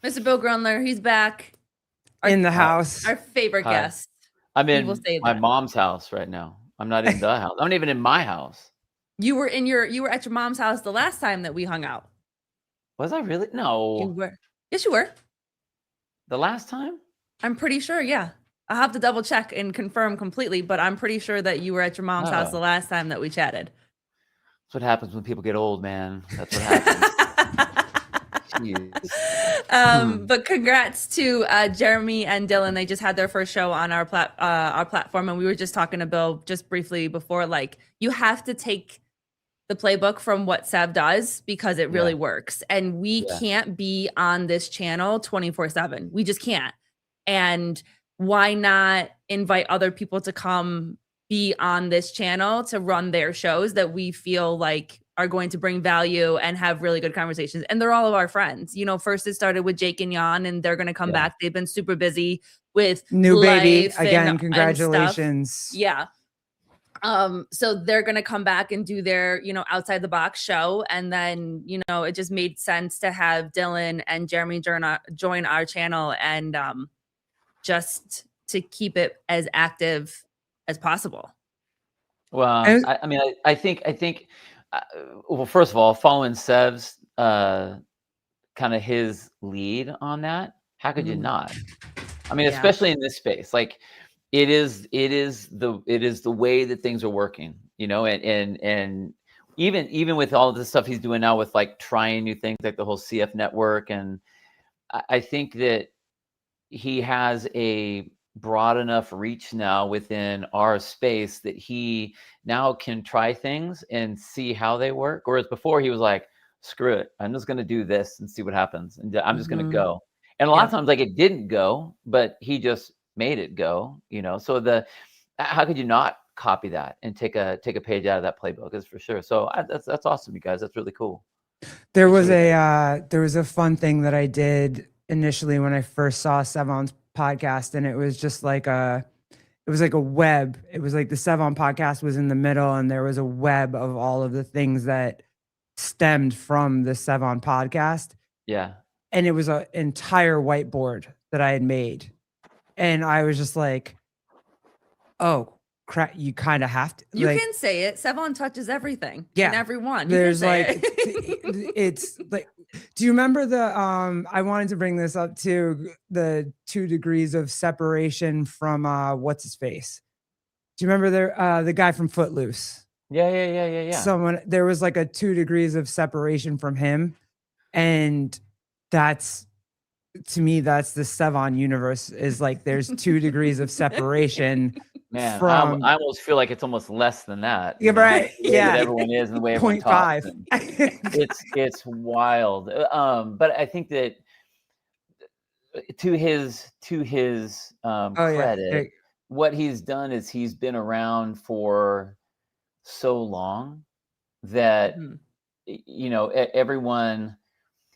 Mr. Bill Grundler, he's back. In the house. Our favorite Hi. guest. I'm We will in say my that. mom's house right now. I'm not in the house. I'm not even in my house. You were at your mom's house the last time that we hung out. Was I really? No. You were. Yes, you were. The last time? I'm pretty sure, yeah. I'll have to double check and confirm completely, but I'm pretty sure that you were at your mom's house the last time that we chatted. That's what happens when people get old, man. That's what happens. But congrats to Jeremy and Dylan. They just had their first show on our platform, and we were just talking to Bill just briefly before. Like, you have to take the playbook from what Sev does because it really works, and we can't be on this channel 24/7. We just can't. And why not invite other people to come be on this channel to run their shows that we feel like are going to bring value and have really good conversations? And they're all of our friends. You know, first it started with Jake and Jan, and they're going to come back. They've been super busy with new baby again. Congratulations. Yeah. So they're going to come back and do their, outside the box show. And then, it just made sense to have Dylan and Jeremy join our channel and just to keep it as active as possible. Well, I think, well, first of all, following Sev's kind of his lead on that, how could you not? I mean, especially in this space, like it is the way that things are working, and even with all of the stuff he's doing now with like trying new things like the whole CF network. And I think that he has a broad enough reach now within our space that he now can try things and see how they work. Whereas before he was like, screw it, I'm just going to do this and see what happens. And I'm just going to go. And a lot of times like it didn't go, but he just made it go, so how could you not copy that and take a page out of that playbook is for sure. So that's awesome, you guys. That's really cool. There was a fun thing that I did initially when I first saw Sevon's podcast, and it was just like it was like a web. It was like the Sevon podcast was in the middle, and there was a web of all of the things that stemmed from the Sevon podcast. Yeah. And it was an entire whiteboard that I had made. And I was just like, oh crap, you kind of have to. You can say it. Sevon touches everything. Yeah. And everyone. There's like, it's like, do you remember I wanted to bring this up too, the 2 degrees of separation from, what's his face? Do you remember the guy from Footloose? Yeah. There was like a 2 degrees of separation from him. And to me, that's the Sevon universe, is like there's 2 degrees of separation. Man, I almost feel like it's almost less than that. Yeah, right. Yeah, everyone is and the way everyone talks. 0.5. It's wild. But I think that to his credit, what he's done is he's been around for so long that everyone.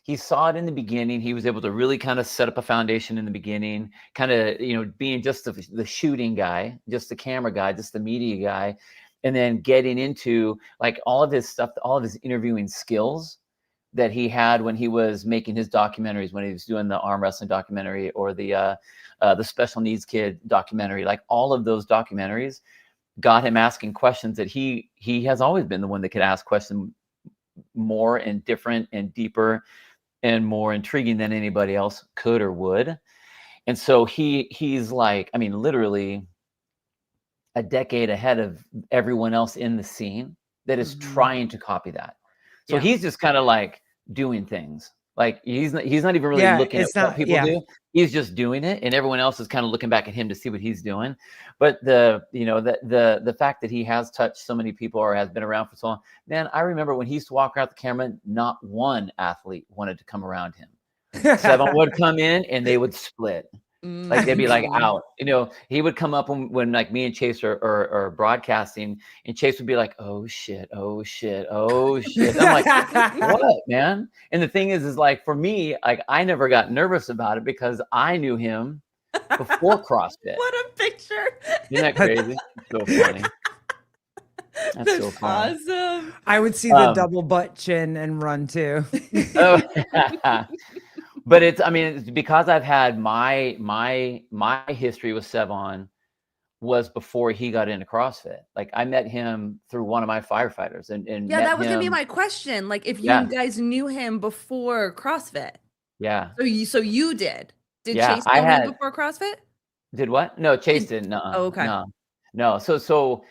He saw it in the beginning. He was able to really kind of set up a foundation in the beginning, kind of, being just the shooting guy, just the camera guy, just the media guy, and then getting into like all of his stuff, all of his interviewing skills that he had when he was making his documentaries, when he was doing the arm wrestling documentary or the special needs kid documentary. Like all of those documentaries got him asking questions that he has always been the one that could ask questions more and different and deeper and more intriguing than anybody else could or would. And so he's like, I mean, literally a decade ahead of everyone else in the scene that is trying to copy that. So he's just kind of like doing things. Like he's not even really looking at what people do. He's just doing it, and everyone else is kind of looking back at him to see what he's doing. But the fact that he has touched so many people or has been around for so long, man, I remember when he used to walk around the camera, not one athlete wanted to come around him. Sevon would come in and they would split. Like they'd be like out, he would come up when like me and Chase are broadcasting, and Chase would be like, oh shit. I'm like, what, man? And the thing is like, for me, like I never got nervous about it because I knew him before CrossFit. What a picture. Isn't that crazy? So funny. That's so funny. Awesome. I would see the double butt chin and run too. But it's, I mean, it's because I've had my history with Sevon was before he got into CrossFit. Like I met him through one of my firefighters and Yeah, met that was gonna be him. my question. Like, if you Yeah. guys knew him before CrossFit. Yeah. So you did. Did Yeah. Chase I know him had, before CrossFit? did what? No, Chase Did, didn't. oh, okay. No. So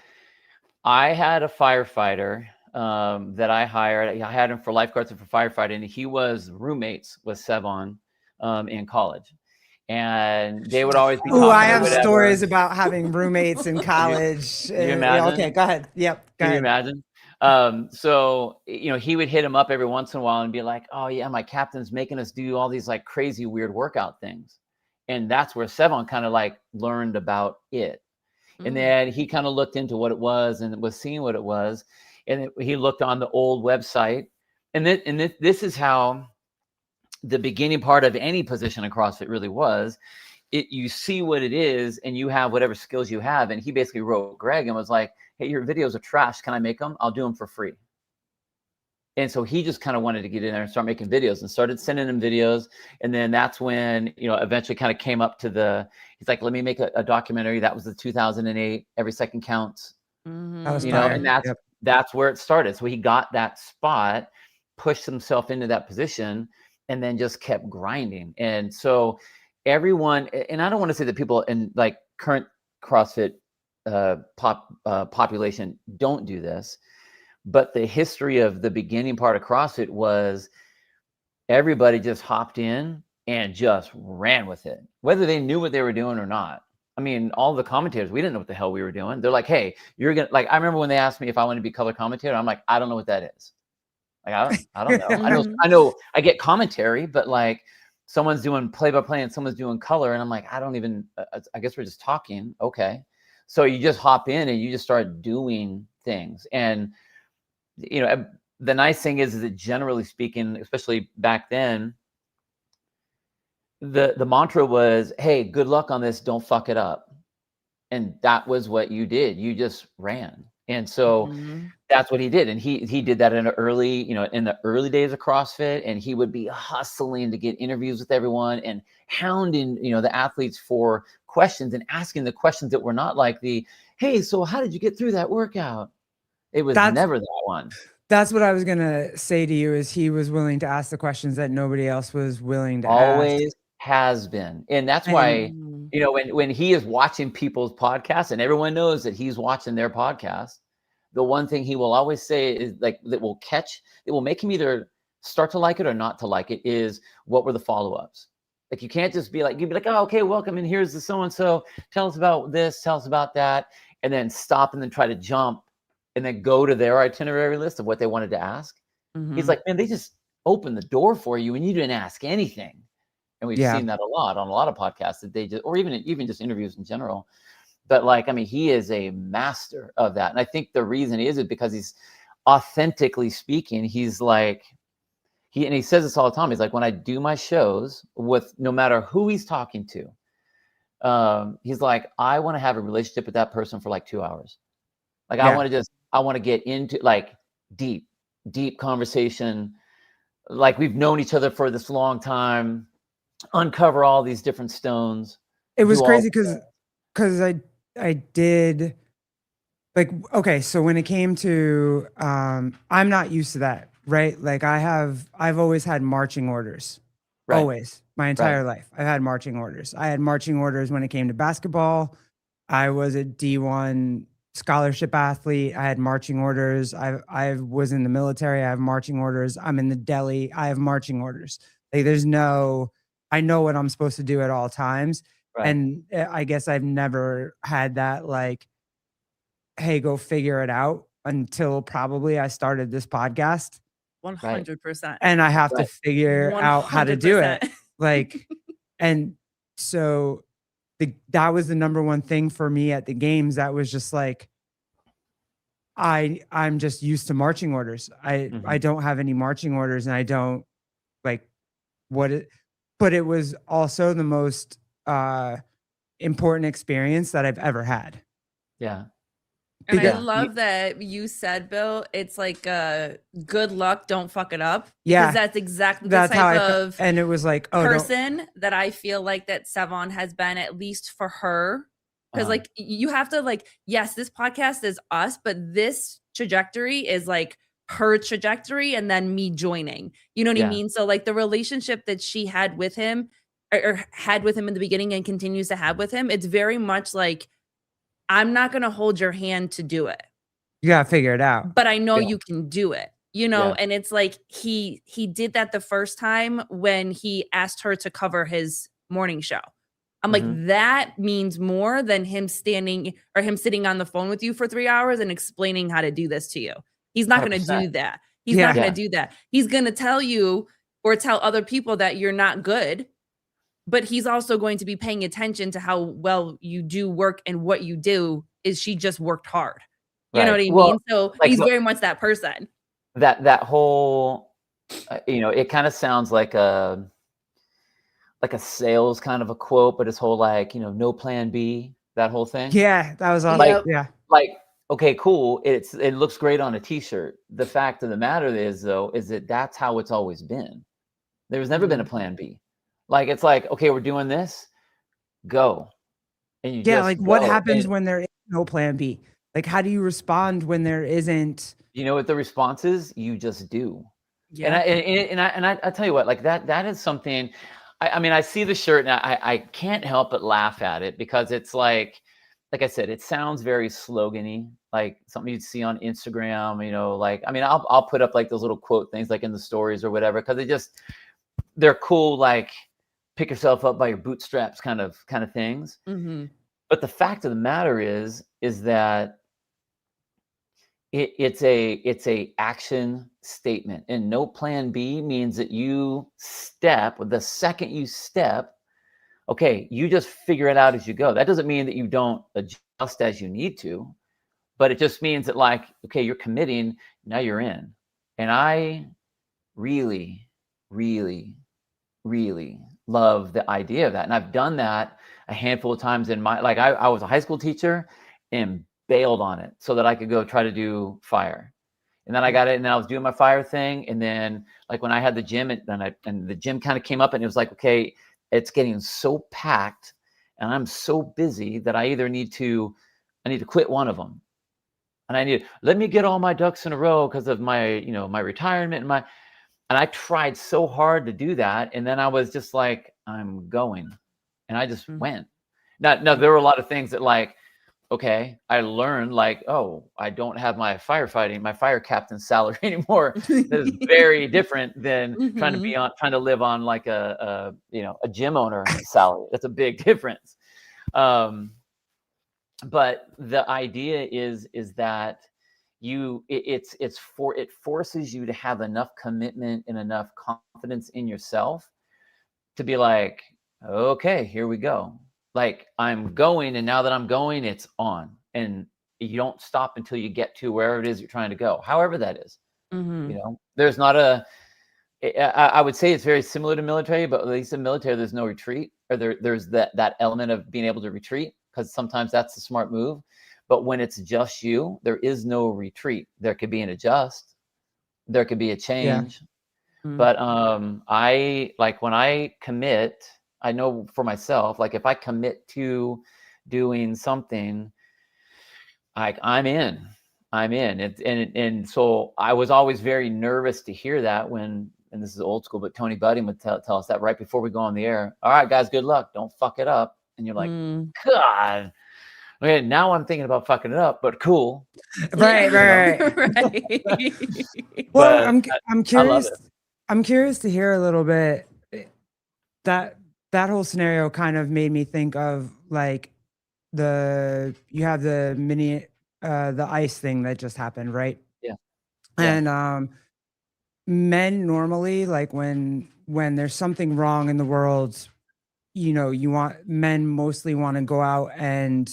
I had a firefighter that I hired. I had him for lifeguards and for firefighting, and he was roommates with Sevon in college. And they would always be Oh, talking I or have whatever. stories about having roommates in college. you Yeah, imagine? okay, go ahead. Yep, go Can you ahead. imagine? So, you know, he would hit him up every once in a while and be like, oh yeah, my captain's making us do all these like crazy weird workout things. And that's where Sevon kind of like learned about it. And then he kind of looked into what it was and was seeing what it was. And he looked on the old website. And this is how the beginning part of any position in CrossFit really was. You see what it is and you have whatever skills you have. And he basically wrote Greg and was like, hey, your videos are trash. Can I make them? I'll do them for free. And so he just kind of wanted to get in there and start making videos and started sending him videos. And then that's when, you know, eventually kind of came up to he's like, let me make a documentary. That was the 2008, Every Second Counts. That was You know, fire. and that's where it started. So he got that spot, pushed himself into that position, and then just kept grinding. And so everyone, and I don't want to say that people in like current CrossFit population don't do this, but the history of the beginning part of CrossFit was everybody just hopped in and just ran with it, whether they knew what they were doing or not. I mean, all the commentators, we didn't know what the hell we were doing. They're like, hey, you're going to, like, I remember when they asked me if I wanted to be color commentator, I'm like, I don't know what that is. Like, I don't know. I know I get commentary, but like someone's doing play-by-play and someone's doing color. And I'm like, I don't even, I guess we're just talking. Okay. So you just hop in and you just start doing things. And, you know, the nice thing is that generally speaking, especially back then, the mantra was, hey, good luck on this. Don't fuck it up. And that was what you did. You just ran. And so that's what he did. And he did that in the early days of CrossFit. And he would be hustling to get interviews with everyone and hounding, you know, the athletes for questions and asking the questions that were not like hey, so how did you get through that workout? It was never that one. That's what I was going to say to you, is he was willing to ask the questions that nobody else was willing to ask. Always has been. And that's why, you know, when he is watching people's podcasts and everyone knows that he's watching their podcast, the one thing he will always say is like, it will make him either start to like it or not to like it, is what were the follow-ups? Like, you can't just be like, you'd be like, oh, okay, welcome. And here's the so-and-so, tell us about this, tell us about that. And then stop and then try to jump and then go to their itinerary list of what they wanted to ask. He's like, man, they just opened the door for you and you didn't ask anything. And we've seen that a lot on a lot of podcasts that they just, or even just interviews in general. But like, I mean, he is a master of that. And I think the reason is because he's authentically speaking, he's like, he says this all the time. He's like, when I do my shows with no matter who he's talking to, he's like, I want to have a relationship with that person for like 2 hours. Like, I want to get into like deep conversation. Like, we've known each other for this long time, uncover all these different stones. It was crazy because I did, like, okay, so when it came to, I'm not used to that, right? Like, I've always had marching orders, always, my entire life. I've had marching orders. I had marching orders when it came to basketball. I was a D1 scholarship athlete. I had marching orders. I was in the military. I have marching orders. I'm in the deli. I have marching orders. Like, I know what I'm supposed to do at all times. And I guess I've never had that, like, hey, go figure it out, until probably I started this podcast. 100%. And I have to figure out how to do it. 100%. Like, and so that was the number one thing for me at the games. That was just like, I'm just used to marching orders. I don't have any marching orders, and I don't like but it was also the most important experience that I've ever had. Yeah. And I Because love that you said, Bill, it's like good luck, don't fuck it up. Yeah. Because that's exactly the that's how type I felt. of And it was like, oh, don't. person that I feel like that Sevon has been, at least for her. Because like you have to like, yes, this podcast is us, but this trajectory is like her trajectory and then me joining. You know what I Yeah. mean? So like the relationship that she had with him or had with him in the beginning and continues to have with him, it's very much like, I'm not going to hold your hand to do it, You gotta figure it out. but I know Yeah. you can do it, you know? Yeah. And it's like, he did that the first time when he asked her to cover his morning show. I'm like, that means more than him standing or him sitting on the phone with you for 3 hours and explaining how to do this to you. He's not going to 100%. do that. He's Yeah. not going Yeah. to do that. He's going to tell you or tell other people that you're not good, but he's also going to be paying attention to how well you do work, and what you do is she just worked hard. You know Right. what I Well, mean? So like he's the- very much that person. that whole, it kind of sounds like a sales kind of a quote, but his whole like, no plan B, that whole thing. Yeah, that was awesome. Yep. Yeah. Like, okay, cool. It looks great on a t-shirt. The fact of the matter is though, is that that's how it's always been. There's never been a plan B. Like, it's like, okay, we're doing this, go. And you Yeah, just like what go. happens And when there is no plan B? Like, how do you respond when there isn't? you know what the response is? You just do. Yeah. And I tell you what, like that is something. I mean, I see the shirt and I can't help but laugh at it, because it's like I said, it sounds very slogany, like something you'd see on Instagram. Like, I mean, I'll put up like those little quote things like in the stories or whatever, because they're cool, like pick yourself up by your bootstraps kind of things. But the fact of the matter is that it's a action statement, and no plan B means that you step the second you step. Okay, you just figure it out as you go. That doesn't mean that you don't adjust as you need to, but it just means that, like, okay, you're committing, now you're in. And I really, really, really love the idea of that. And I've done that a handful of times in my, like, I was a high school teacher and bailed on it so that I could go try to do fire. And then I got it, and then I was doing my fire thing. And then, like, when I had the gym, and the gym kind of came up, and it was like, okay, it's getting so packed and I'm so busy that I need to quit one of them. And let me get all my ducks in a row because of my, my retirement and I tried so hard to do that. And then I was just like, I'm going. And I just went. Now, there were a lot of things that, like, okay, I learned, like, oh, I don't have my fire captain's salary anymore. That is very different than trying to live on like a gym owner salary. That's a big difference. But the idea is that it forces you to have enough commitment and enough confidence in yourself to be like, okay, here we go. Like, I'm going, and now that I'm going, it's on. And you don't stop until you get to wherever it is you're trying to go, however that is. There's not I would say it's very similar to military, but at least in military, there's no retreat, or there's that element of being able to retreat, because sometimes that's the smart move. But when it's just you, there is no retreat. There could be an adjust, there could be a change. But I, like, when I commit, I know for myself, like, if I commit to doing something, like, I'm in. And so I was always very nervous to hear that when, and this is old school, but Tony Budden would tell us that right before we go on the air. All right, guys, good luck. Don't fuck it up. And you're like, God. Okay, now I'm thinking about fucking it up, but cool. Right. Well, I'm curious. I'm curious to hear a little bit. That whole scenario kind of made me think of, like, you have the mini the ice thing that just happened, right? Yeah. And men normally, like, when there's something wrong in the world, men mostly want to go out and,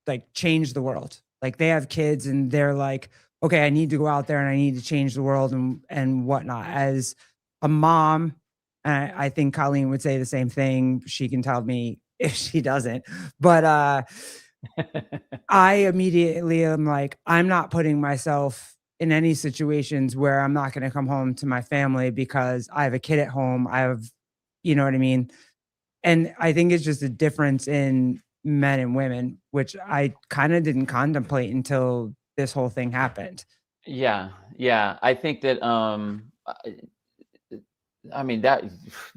like, change the world. Like, they have kids and they're like, okay, I need to go out there and I need to change the world and whatnot. As a mom, I think Colleen would say the same thing. She can tell me if she doesn't. But I immediately am like, I'm not putting myself in any situations where I'm not going to come home to my family because I have a kid at home. I have, you know what I mean? And I think it's just a difference in men and women, which I kind of didn't contemplate until this whole thing happened. Yeah, yeah. I think that I mean that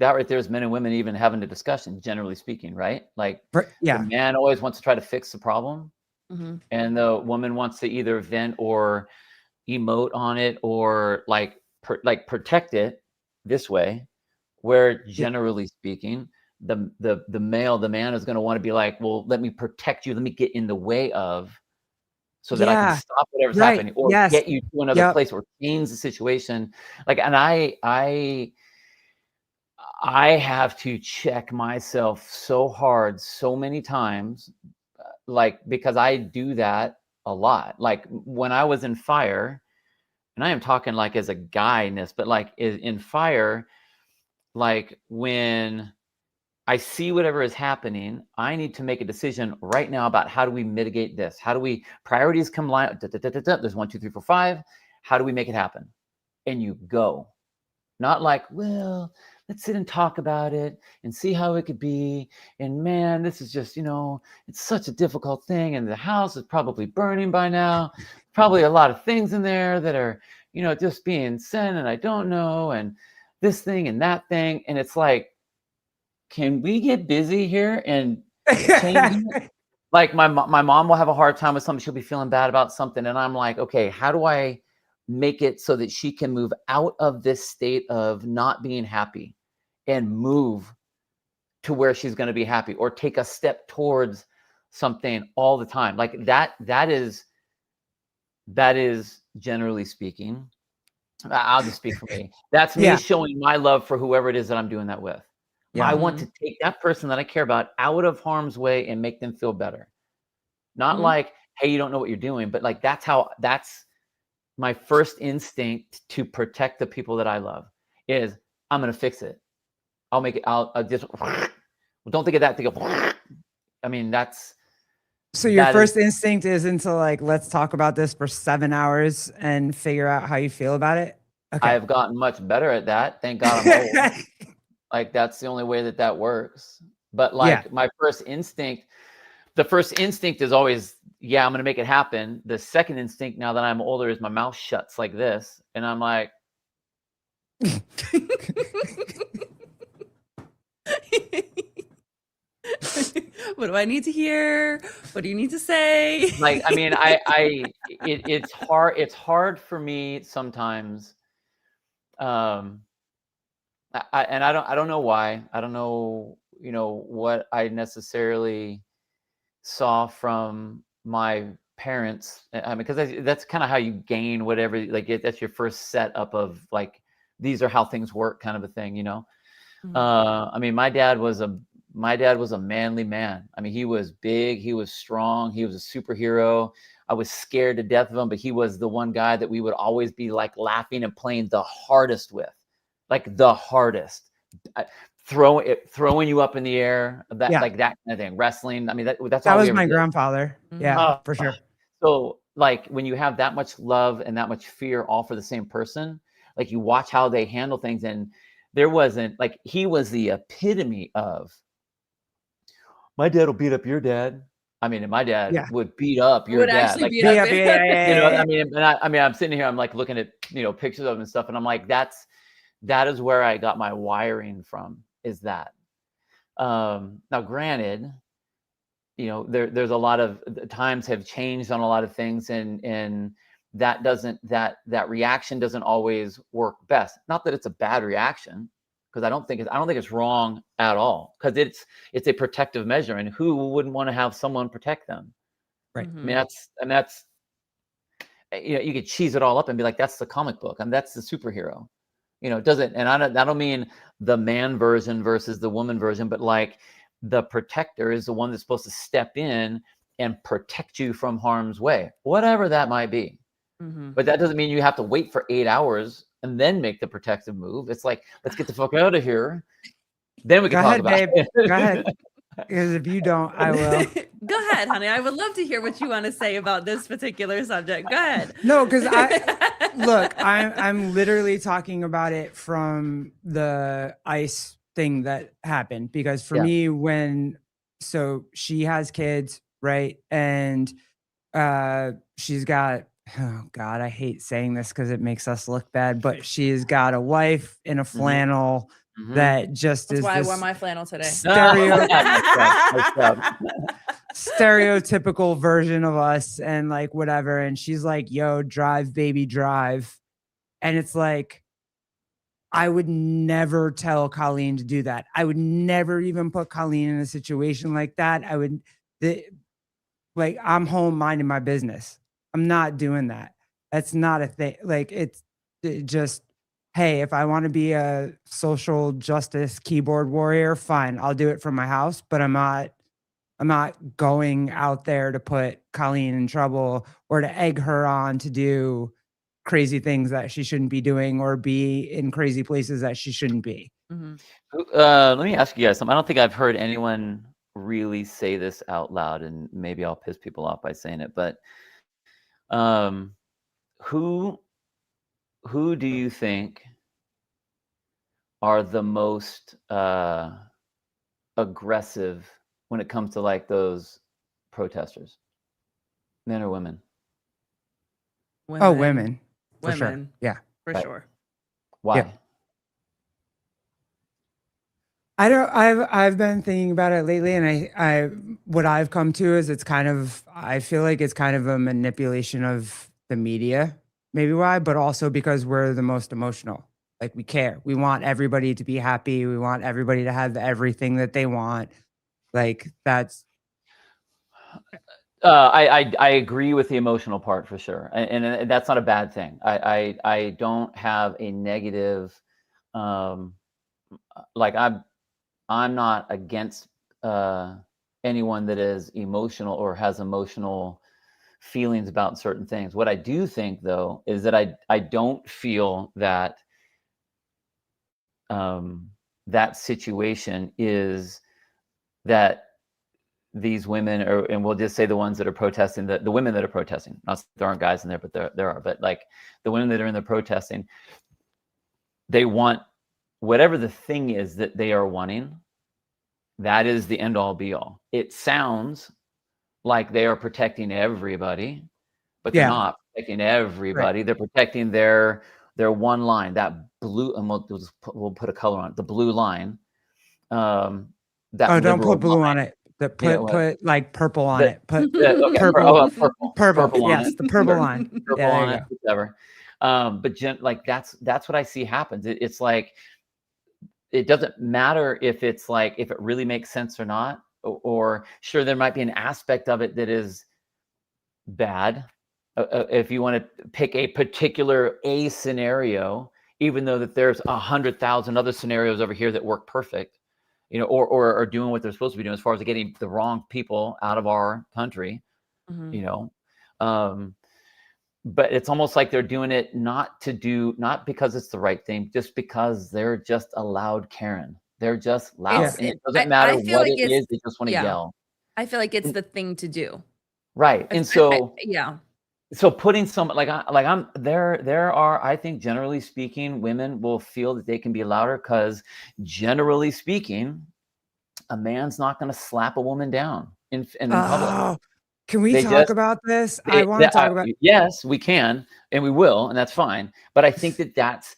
right there is men and women even having a discussion, generally speaking, right? Like the Yeah. man always wants to try to fix the problem, Mhm. and the woman wants to either vent or emote on it or like protect it this way. Where Yeah. generally speaking, the male, the man is going to want to be like, well, let me protect you, let me get in the way of, so that I can Yeah. stop whatever's Right. happening or Yes. get you to another Yep. place or change the situation. Like, and I have to check myself so hard, so many times, like, because I do that a lot. Like when I was in fire, and I am talking like as a guy in this, but like in fire, like when I see whatever is happening, I need to make a decision right now about how do we mitigate this? How do we priorities come line? There's 1, 2, 3, 4, 5. How do we make it happen? And you go. Not like, well, let's sit and talk about it and see how it could be. And man, this is just, it's such a difficult thing. And the house is probably burning by now. Probably a lot of things in there that are, just being sent and I don't know. And this thing and that thing. And it's like, can we get busy here and change it? Like my mom will have a hard time with something. She'll be feeling bad about something. And I'm like, okay, how do I make it so that she can move out of this state of not being happy and move to where she's going to be happy or take a step towards something all the time? Like that is generally speaking, I'll just speak for me. That's me Yeah. showing my love for whoever it is that I'm doing that with. Yeah. I want to take that person that I care about out of harm's way and make them feel better. Not Mhm. like, hey, you don't know what you're doing, but like that's my first instinct to protect the people that I love is I'm going to fix it. I'll make it. I'll just don't think of that. Think of, I mean, So your that is, first instinct isn't to like, let's talk about this for 7 hours and figure out how you feel about it? I Okay. have gotten much better at that. Thank God I'm old. Like that's the only way that works. But Yeah. like the first instinct is always, yeah, I'm going to make it happen. The second instinct now that I'm older is my mouth shuts like this. And I'm like, What do I need to hear? What do you need to say? like, I mean, it's hard for me sometimes. I don't know why. I don't know, what I necessarily saw from my parents. I mean, because that's kind of how you gain whatever, like that's your first setup of like, these are how things work kind of a thing, Mhm. I mean, my dad was a manly man. I mean, he was big, he was strong, he was a superhero. I was scared to death of him, but he was the one guy that we would always be like laughing and playing the hardest with, like the hardest. Throwing you up in the air, Yeah. like that kind of thing. Wrestling. I mean, that's That all we was ever my did. grandfather. Yeah, Oh, for sure. so like when you have that much love and that much fear all for the same person, like you watch how they handle things, and there wasn't like, he was the epitome of, my dad will beat up your dad. I mean, and my dad Yeah. would beat up your Would dad. actually Like beat that, up. Yeah. I mean, and I mean, I'm sitting here, I'm like looking at, pictures of him and stuff. And I'm like, that is where I got my wiring from, is that. Now granted, there's a lot of times have changed on a lot of things, and that reaction doesn't always work best. Not that it's a bad reaction, because I don't think it's wrong at all, because it's a protective measure, and who wouldn't want to have someone protect them? Right. I mean, that's you could cheese it all up and be like, that's the comic book, and that's the superhero. It doesn't, and I don't mean the man version versus the woman version, but like the protector is the one that's supposed to step in and protect you from harm's way, whatever that might be. Mhm. But that doesn't mean you have to wait for 8 hours and then make the protective move. It's like, let's get the fuck out of here. Then we can Go talk ahead, about babe. it. Go ahead. Because if you don't, I will. Go ahead, honey. I would love to hear what you want to say about this particular subject. Go ahead. No, because I'm literally talking about it from the ice thing that happened. Because for me, so she has kids, right? And she's got, oh God, I hate saying this because it makes us look bad, but she's got a wife in a flannel that just That's is why I wore this my flannel today. stereotypical version of us and like whatever. And she's like, yo, drive, baby, drive. And it's like, I would never tell Colleen to do that. I would never even put Colleen in a situation like that. Like, I'm home minding my business. I'm not doing that. That's not a thing. Like, it just, hey, if I want to be a social justice keyboard warrior, fine, I'll do it from my house, but I'm not going out there to put Colleen in trouble or to egg her on to do crazy things that she shouldn't be doing or be in crazy places that she shouldn't be. Let me ask you guys something. I don't think I've heard anyone really say this out loud, and maybe I'll piss people off by saying it, but who do you think are the most aggressive when it comes to like those protesters, men or women? Oh, women. For sure. Yeah. For sure. Why? Yeah. I don't. I've been thinking about it lately, and what I've come to is I feel like it's kind of a manipulation of the media, maybe why, but also because we're the most emotional. Like, we care. We want everybody to be happy. We want everybody to have everything that they want. Like, that's. I agree with the emotional part for sure, and that's not a bad thing. I don't have a negative, like I'm not against anyone that is emotional or has emotional feelings about certain things. What I do think, though, is that I don't feel that that situation is that these women are, and we'll just say the ones that are protesting, the women that are protesting, not there aren't guys in there, but there are, but like the women that are in the protesting, they want whatever the thing is that they are wanting. That is the end all be all. It sounds like they are protecting everybody, but they're not protecting everybody. Right. They're protecting their one line, that blue, and we'll put a color on it, the blue line. Don't put blue on it. Put like purple on it. Put purple. Purple. Yes, the purple line. Purple on it, whatever. But like that's what I see happens. It's like, it doesn't matter if it's like, if it really makes sense or not, or sure, there might be an aspect of it that is bad. If you want to pick a particular scenario, even though that there's 100,000 other scenarios over here that work perfect, you know, or are doing what they're supposed to be doing as far as getting the wrong people out of our country, you know. But it's almost like they're doing it not because it's the right thing, just because they're just a loud Karen. They're just loud. And it doesn't matter what it is, they just want to yell. I feel like it's the thing to do. Right. And so so putting some there are, I think, generally speaking, women will feel that they can be louder because generally speaking, a man's not going to slap a woman down in public. Can we talk about this? I want to talk about. Yes, we can, and we will, and that's fine. But I think that's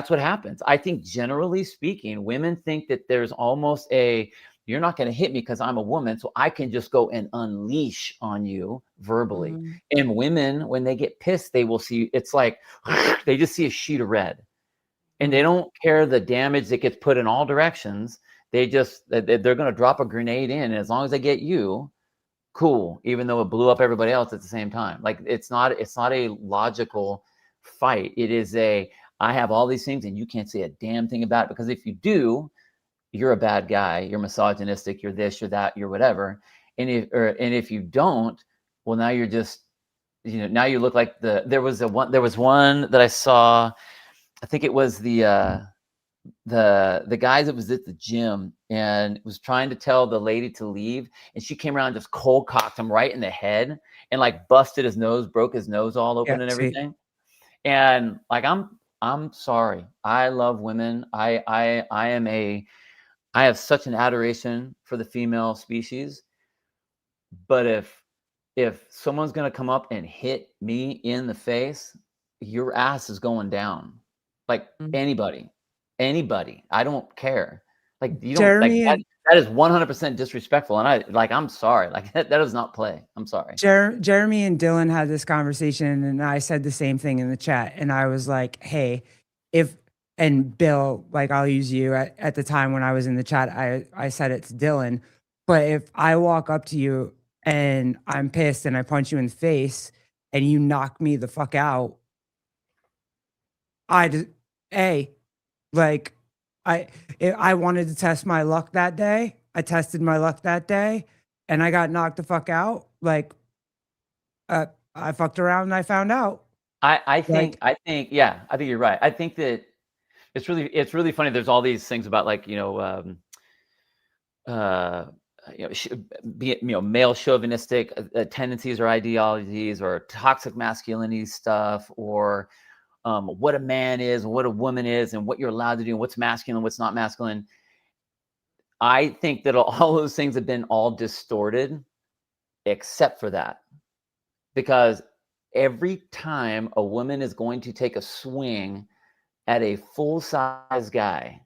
what happens. I think generally speaking, women think that there's almost you're not going to hit me because I'm a woman, so I can just go and unleash on you verbally. And women, when they get pissed, they will see, it's like they just see a sheet of red, and they don't care the damage that gets put in all directions. They're going to drop a grenade in, and as long as they get you, cool, even though it blew up everybody else at the same time. Like, it's not a logical fight. It is I have all these things and you can't say a damn thing about it, because if you do, you're a bad guy, you're misogynistic, you're this, you're that, you're whatever. And if you don't, well, now you're just, you know, now you look like there was one that I saw, I think it was the the guys that was at the gym and was trying to tell the lady to leave, and she came around and just cold cocked him right in the head and like busted his nose, broke his nose all Yeah, open and see, everything. And like I'm sorry. I love women. I have such an adoration for the female species. But if someone's gonna come up and hit me in the face, your ass is going down. Like Mm. anybody. I don't care. Like you don't like Jeremy that. and That is 100% disrespectful, and I'm sorry. Like that does not play. I'm sorry. Jeremy and Dylan had this conversation, and I said the same thing in the chat. And I was like, "Hey, if and Bill, like I'll use you at the time when I was in the chat. I said it to Dylan, but if I walk up to you and I'm pissed and I punch you in the face and you knock me the fuck out, I just like I wanted to test my luck that day. I tested my luck that day, and I got knocked the fuck out. Like I fucked around and I found out. I Like, think yeah, I think you're right. I think that it's really funny. There's all these things about like uh, sh- be it, male chauvinistic tendencies or ideologies, or toxic masculinity stuff, or what a man is, what a woman is, and what you're allowed to do, and what's masculine, what's not masculine. I think that all those things have been all distorted, except for that, because every time a woman is going to take a swing at a full size guy,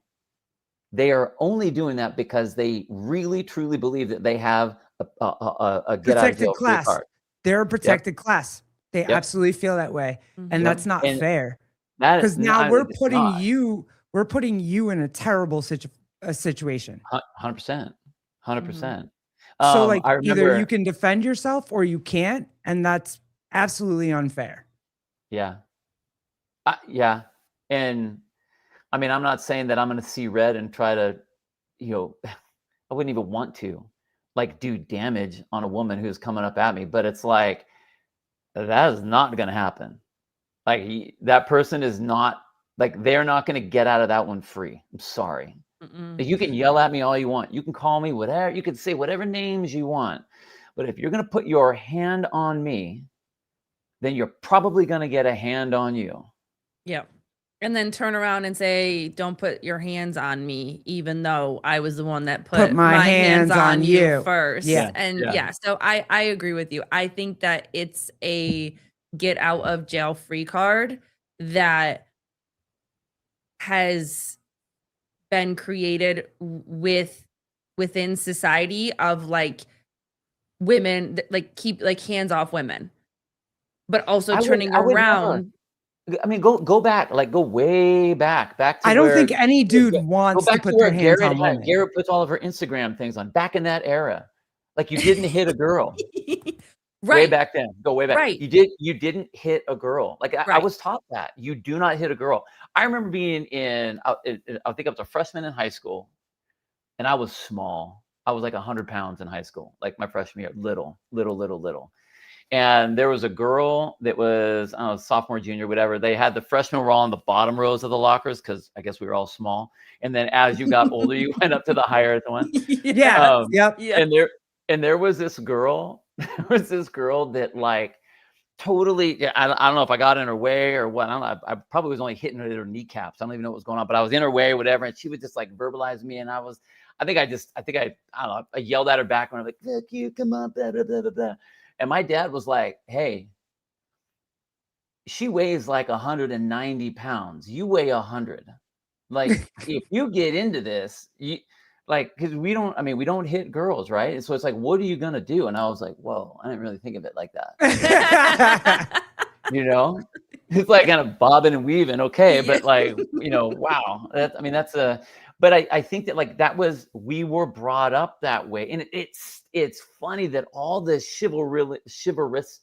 they are only doing that because they really truly believe that they have a get out of protected jail free class. card. They're a Yep. protected class. They Yep. absolutely feel that way. And Mhm. that's not And fair. that Because now it's not we're putting you in a terrible situation. 100%, 100%. So like I either you remember, can defend yourself or you can't, and that's absolutely unfair. yeah, yeah, and I mean, I'm not saying that I'm going to see red and try to, I wouldn't even want to, like, do damage on a woman who's coming up at me, but it's like that is not going to happen. Like that person is not like they're not going to get out of that one free. I'm sorry. Mm-mm. You can yell at me all you want. You can call me whatever. You can say whatever names you want. But if you're going to put your hand on me, then you're probably going to get a hand on you. Yeah. And then turn around and say, don't put your hands on me, even though I was the one that put my my hands hands on on you you. first. Yeah. And Yeah. so I agree with you. I think that it's a get out of jail free card that has been created within society of like women like keep like hands off women, but also turning I would never. around. I mean, go back, like go way back to I don't where think any dude go wants to back to put where their hands Garrett on women. Garrett puts all of her Instagram things on. Back in that era, like you didn't hit a girl. Way Right. back then, go way back. Right. You didn't hit a girl. Like I Right. was taught that you do not hit a girl. I remember being I think I was a freshman in high school, and I was small. I was like 100 pounds in high school, like my freshman year, little. And there was a girl that was, I don't know, sophomore, junior, whatever. They had the freshmen were all in the bottom rows of the lockers because I guess we were all small. And then as you got older, you went up to the higher one. Yeah. Yep. Yeah. And there was this girl. There was this girl that like totally. Yeah, I don't know if I got in her way or what. I don't know. I probably was only hitting her at her kneecaps. I don't even know what was going on, but I was in her way, or whatever. And she would just like verbalize me, and I don't know. I yelled at her back when I'm like, "Fuck you, come on, blah blah blah blah blah." And my dad was like, "Hey, she weighs like 190 pounds. You weigh 100. Like, if you get into this, because we don't hit girls, right? And so it's like, what are you gonna do?" And I was like, "Whoa, I didn't really think of it like that." It's like kind of bobbing and weaving, okay, but like, wow. That's a. But I think that like we were brought up that way, and it's funny that all this chivalrous, Chivalrous,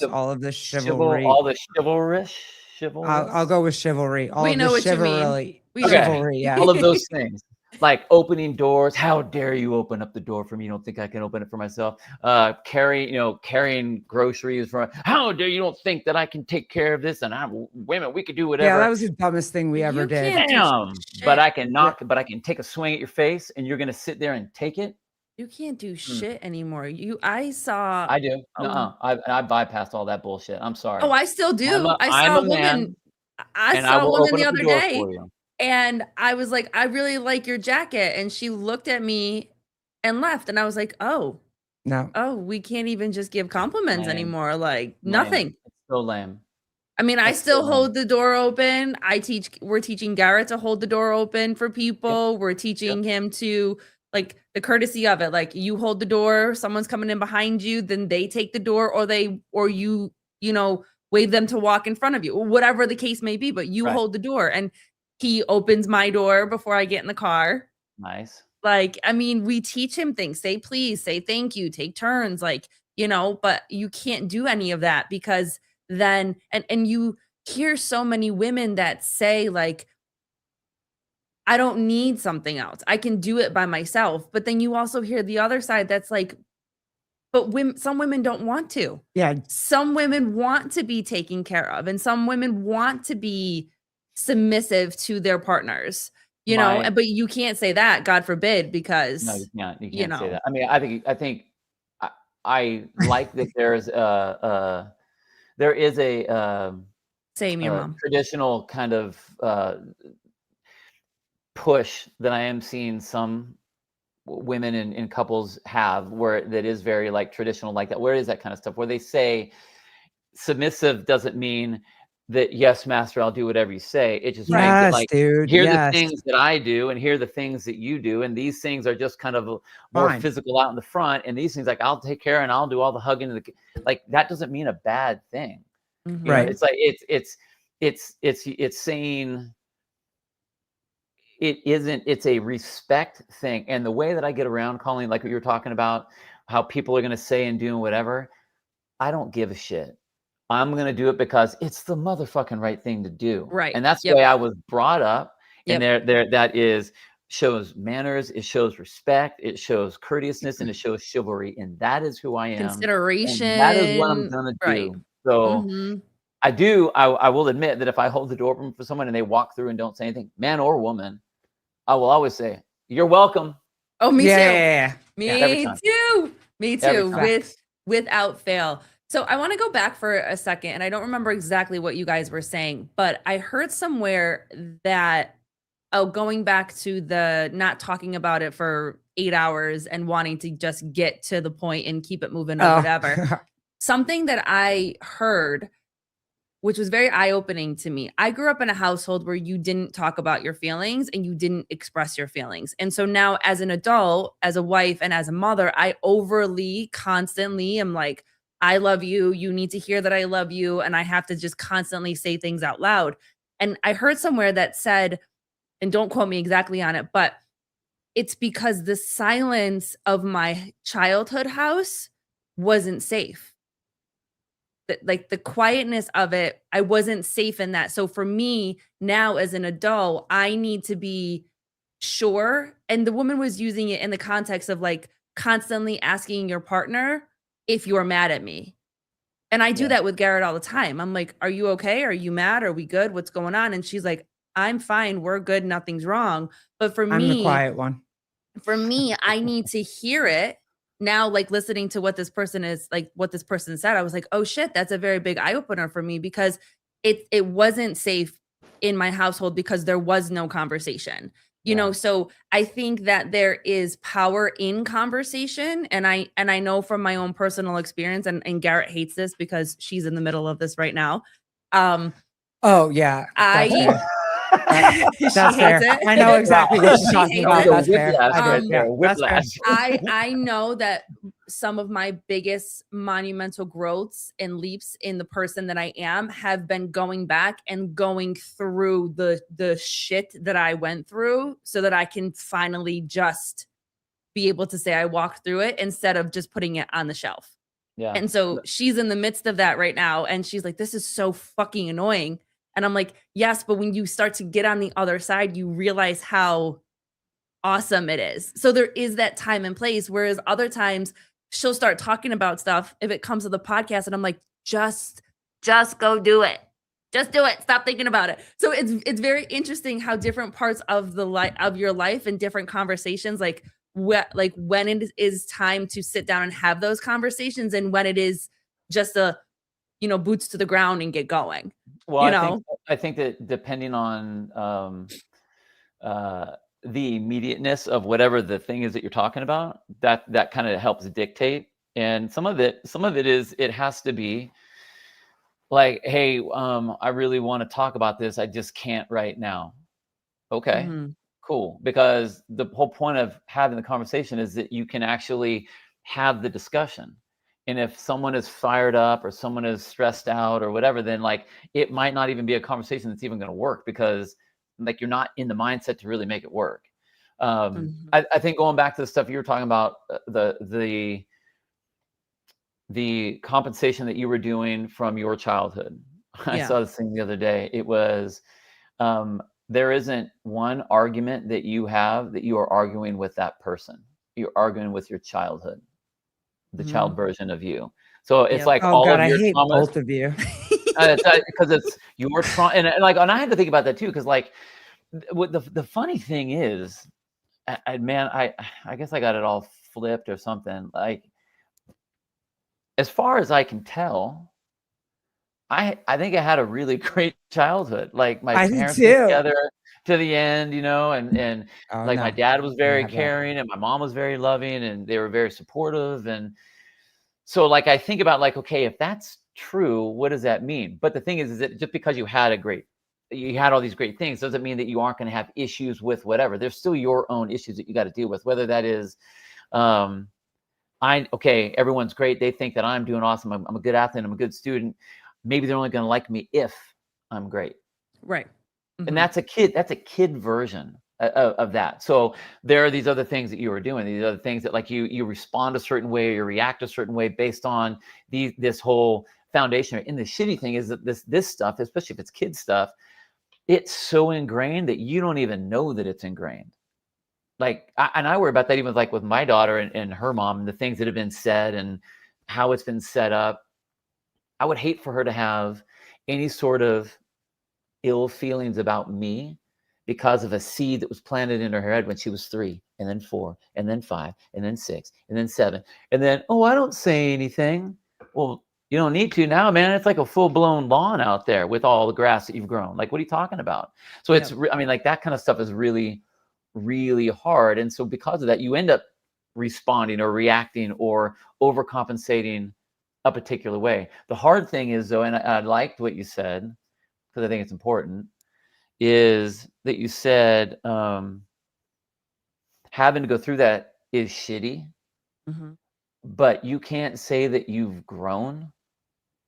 all of the chivalry, chivalry. all the chivalrous. I'll go with chivalry. All We of know the what you mean. chivalry. We know. Chivalry, yeah. All of those things. like opening doors. How dare you open up the door for me? You don't think I can open it for myself? Carrying groceries for. How dare you don't think that I can take care of this? And women, we could do whatever. Yeah, that was the dumbest thing we ever You did. can't do Damn, shit. but I can but I can take a swing at your face, and you're gonna sit there and take it. You can't do shit anymore. I saw. I do. a- No, I bypassed all that bullshit. I'm sorry. Oh, I still do. I I'm saw a a woman. man, I and I saw a will woman open the up the other door day, for you. and I was like, I really like your jacket, and she looked at me and left, and I was like, oh, No. we can't even just give compliments Lame. anymore. Like Lame. nothing. It's so lame. I mean, I That's still so hold the door open. We're teaching Garrett to hold the door open for people. We're teaching him to like the courtesy of it. Like you hold the door, someone's coming in behind you, then they take the door or you wave them to walk in front of you, or whatever the case may be, but you Right. hold the door. And he opens my door before I get in the car. Nice. Like, I mean, we teach him things. Say please, say thank you, take turns, like, but you can't do any of that because then and you hear so many women that say like, I don't need something else. I can do it by myself. But then you also hear the other side that's like, but some women don't want to. Yeah. Some women want to be taken care of, and some women want to be submissive to their partners. But you can't say that, God forbid, because No, you can't say know. that. I mean, I think I like that there is a Same, your mom. traditional kind of push that I am seeing some women in couples have, where that is very like traditional like that. Where is that kind of stuff where they say submissive doesn't mean that yes, master, I'll do whatever you say. It just means that, like, dude. here are the things that I do, and here are the things that you do, and these things are just kind of more Fine. physical out in the front, and these things like I'll take care and I'll do all the hugging. Like that doesn't mean a bad thing, Mhm. Right. It's like it's saying it isn't. It's a respect thing, and the way that I get around Colleen, like what you were talking about, how people are going to say and do whatever. I don't give a shit. I'm going to do it because it's the motherfucking right thing to do. Right. And that's the way I was brought up. And that shows manners. It shows respect. It shows courteousness, and it shows chivalry. And that is who I am. Consideration. And that is what I'm going to Right. do. So I will admit that if I hold the door open for someone and they walk through and don't say anything, man or woman, I will always say, you're welcome. Oh, me too. Yeah. Every time. Me Every too. time. Without fail. So I want to go back for a second, and I don't remember exactly what you guys were saying, but I heard somewhere that, going back to the not talking about it for 8 hours and wanting to just get to the point and keep it moving or whatever. Something that I heard, which was very eye-opening to me. I grew up in a household where you didn't talk about your feelings and you didn't express your feelings. And so now as an adult, as a wife and as a mother, I overly constantly am like, I love you. You need to hear that I love you. And I have to just constantly say things out loud. And I heard somewhere that said, and don't quote me exactly on it, but it's because the silence of my childhood house wasn't safe. Like the quietness of it, I wasn't safe in that. So for me now as an adult, I need to be sure. And the woman was using it in the context of like constantly asking your partner if you're mad at me. And I do that with Garrett all the time. I'm like, are you okay? Are you mad? Are we good? What's going on? And she's like, I'm fine. We're good. Nothing's wrong. But for I'm the quiet one. For me, I need to hear it. Now, like listening to what this person said, I was like, oh shit, that's a very big eye opener for me, because it wasn't safe in my household because there was no conversation. So I think that there is power in conversation. And I know from my own personal experience, and Garrett hates this because she's in the middle of this right now. Oh yeah. That's fair. That's fair. It. I know exactly what she's talking about. That's fair. I know that some of my biggest monumental growths and leaps in the person that I am have been going back and going through the shit that I went through so that I can finally just be able to say I walked through it instead of just putting it on the shelf. Yeah. And so she's in the midst of that right now. And she's like, this is so fucking annoying. And I'm like, yes, but when you start to get on the other side, you realize how awesome it is. So there is that time and place, whereas other times she'll start talking about stuff if it comes to the podcast and I'm like, just go do it. Just do it. Stop thinking about it. So it's very interesting how different parts of the life of your life and different conversations, like when it is time to sit down and have those conversations and when it is just boots to the ground and get going. Well, I think that depending on the immediateness of whatever the thing is that you're talking about, that kind of helps dictate. And some of it is, it has to be like, hey, I really want to talk about this. I just can't right now. Okay, Mhm. cool. Because the whole point of having the conversation is that you can actually have the discussion. And if someone is fired up or someone is stressed out or whatever, then like it might not even be a conversation that's even going to work because like you're not in the mindset to really make it work. Mhm. I think going back to the stuff you were talking about, the compensation that you were doing from your childhood. I Yeah. saw this thing the other day. It was there isn't one argument that you have that you are arguing with that person. You're arguing with your childhood, the child Mhm. version of you. So it's Yep. like Oh all God, of I your hate traumas. both of you. Because it's your trauma, and like, and I had to think about that too. Because like, what the funny thing is, man, I guess I got it all flipped or something. Like, as far as I can tell, I think I had a really great childhood. Like my I did parents were too. together to the end, and Oh like my no, dad was didn't very have that. caring and my mom was very loving and they were very supportive. And so like I think about like, okay, if that's true, what does that mean? But the thing is that just because you had all these great things doesn't mean that you aren't going to have issues with whatever. There's still your own issues that you got to deal with, whether that is everyone's great. They think that I'm doing awesome. I'm a good athlete. I'm a good student. Maybe they're only going to like me if I'm great. Right. And Mhm. that's a kid version of that. So there are these other things that you were doing, these other things that like you respond a certain way or you react a certain way based on this whole foundation. And the shitty thing is that this stuff, especially if it's kid stuff, it's so ingrained that you don't even know that it's ingrained. Like, I worry about that even like with my daughter and her mom and the things that have been said and how it's been set up. I would hate for her to have any sort of ill feelings about me because of a seed that was planted in her head when she was 3 and then 4 and then 5 and then 6 and then 7 and then, oh, I don't say anything. Well, you don't need to now, man. It's like a full-blown lawn out there with all the grass that you've grown. Like, what are you talking about? So Yep. I mean, like that kind of stuff is really, really hard. And so because of that, you end up responding or reacting or overcompensating a particular way. The hard thing is though, and I liked what you said, because I think it's important, is that you said having to go through that is shitty, Mhm. but you can't say that you've grown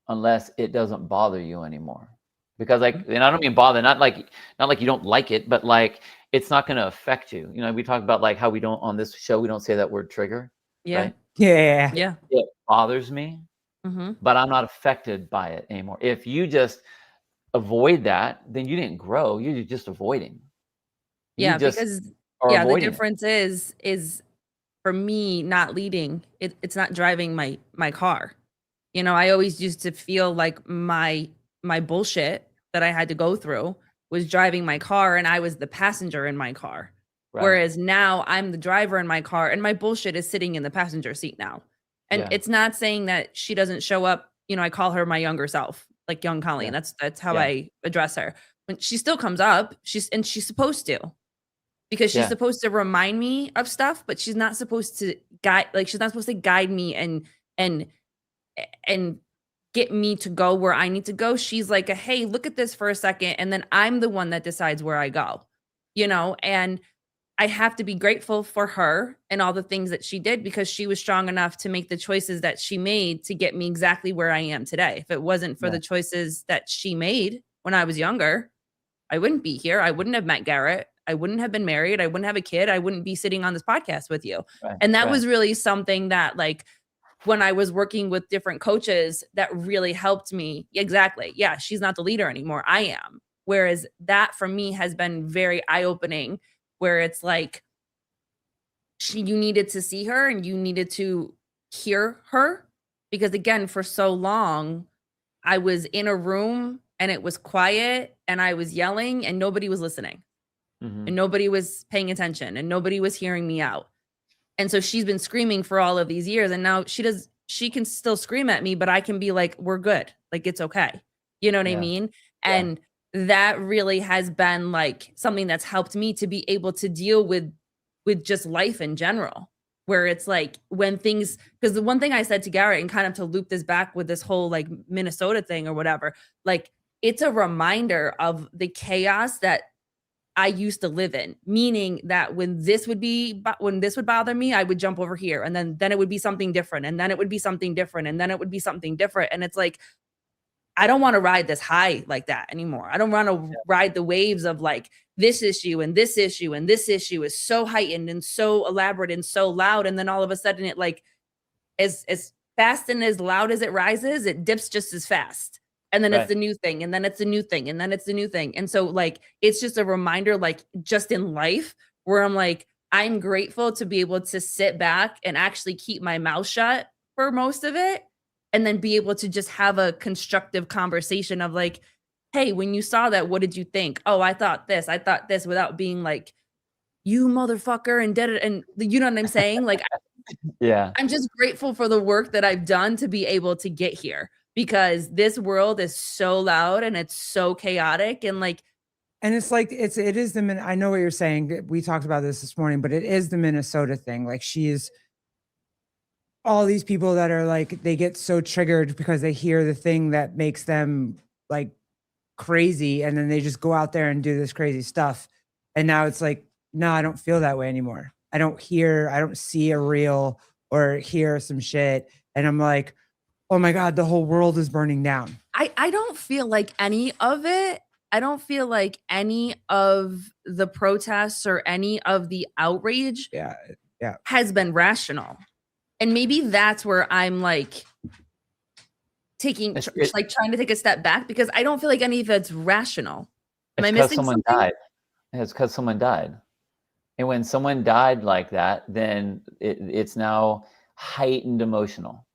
unless it doesn't bother you anymore. Because like, and I don't mean bother, not like you don't like it, but like it's not going to affect you. You know, we talk about like how we don't on this show, we don't say that word trigger, Yeah. right? Yeah. Yeah. It bothers me, Mhm. but I'm not affected by it anymore. If you just avoid that, then you didn't grow. You're just avoiding. You Yeah, just because are yeah, the avoiding it. difference is for me not leading, it's not driving my car. I always used to feel like my bullshit that I had to go through was driving my car and I was the passenger in my car. Right. Whereas now I'm the driver in my car and my bullshit is sitting in the passenger seat now. And Yeah. it's not saying that she doesn't show up, I call her my younger self, like young Yeah. Colleen. That's how Yeah. I address her. When she still comes up, she's supposed to. Because she's Yeah. supposed to remind me of stuff, but she's not supposed to guide me and and get me to go where I need to go. She's like, "Hey, look at this for a second," and then I'm the one that decides where I go. And I have to be grateful for her and all the things that she did because she was strong enough to make the choices that she made to get me exactly where I am today. If it wasn't for Yeah. the choices that she made when I was younger, I wouldn't be here. I wouldn't have met Garrett. I wouldn't have been married. I wouldn't have a kid. I wouldn't be sitting on this podcast with you. Right. And that Right. was really something that, like, when I was working with different coaches, that really helped me. Exactly. Yeah, she's not the leader anymore. I am. Whereas that for me has been very eye opening, where it's like, you needed to see her and you needed to hear her, because again, for so long I was in a room and it was quiet and I was yelling and nobody was listening Mhm. and nobody was paying attention and nobody was hearing me out. And so she's been screaming for all of these years, and now she can still scream at me, but I can be like, "We're good. Like, it's okay." You know what I Yeah. mean? Yeah. And that really has been like something that's helped me to be able to deal with just life in general. Where it's like when things, because the one thing I said to Garrett, and kind of to loop this back with this whole like Minnesota thing or whatever, like it's a reminder of the chaos that I used to live in, meaning that when this would bother me, I would jump over here, and then it would be something different, and then it would be something different, and then it would be something different, and it's like, I don't wanna ride this high like that anymore. I don't wanna ride the waves of, like, this issue, and this issue, and this issue is so heightened, and so elaborate, and so loud, and then all of a sudden it, like, as fast and as loud as it rises, it dips just as fast. And then it's Right. the new thing, and then it's a new thing, and then it's a new thing. And so like it's just a reminder, like just in life, where I'm like, I'm grateful to be able to sit back and actually keep my mouth shut for most of it. And then be able to just have a constructive conversation of like, hey, when you saw that, what did you think? Oh, I thought this, without being like, you motherfucker, and did it. And you know what I'm saying? Like Yeah. I'm just grateful for the work that I've done to be able to get here, because this world is so loud and it's so chaotic and like And it's like it is the I know what you're saying. We talked about this morning, but it is the Minnesota thing. Like she's all these people that are like they get so triggered because they hear the thing that makes them like crazy, and then they just go out there and do this crazy stuff. And now it's like, no, I don't feel that way anymore. I don't see a reel or hear some shit, and I'm like, oh my god, the whole world is burning down. I don't feel like any of it. I don't feel like any of the protests or any of the outrage Yeah, yeah. has been rational. And maybe that's where I'm like It's it trying to take a step back, because I don't feel like any of it's rational. Am it's I 'cause missing someone something? died. It's 'cause someone died. And when someone died like that, then it's now heightened emotional.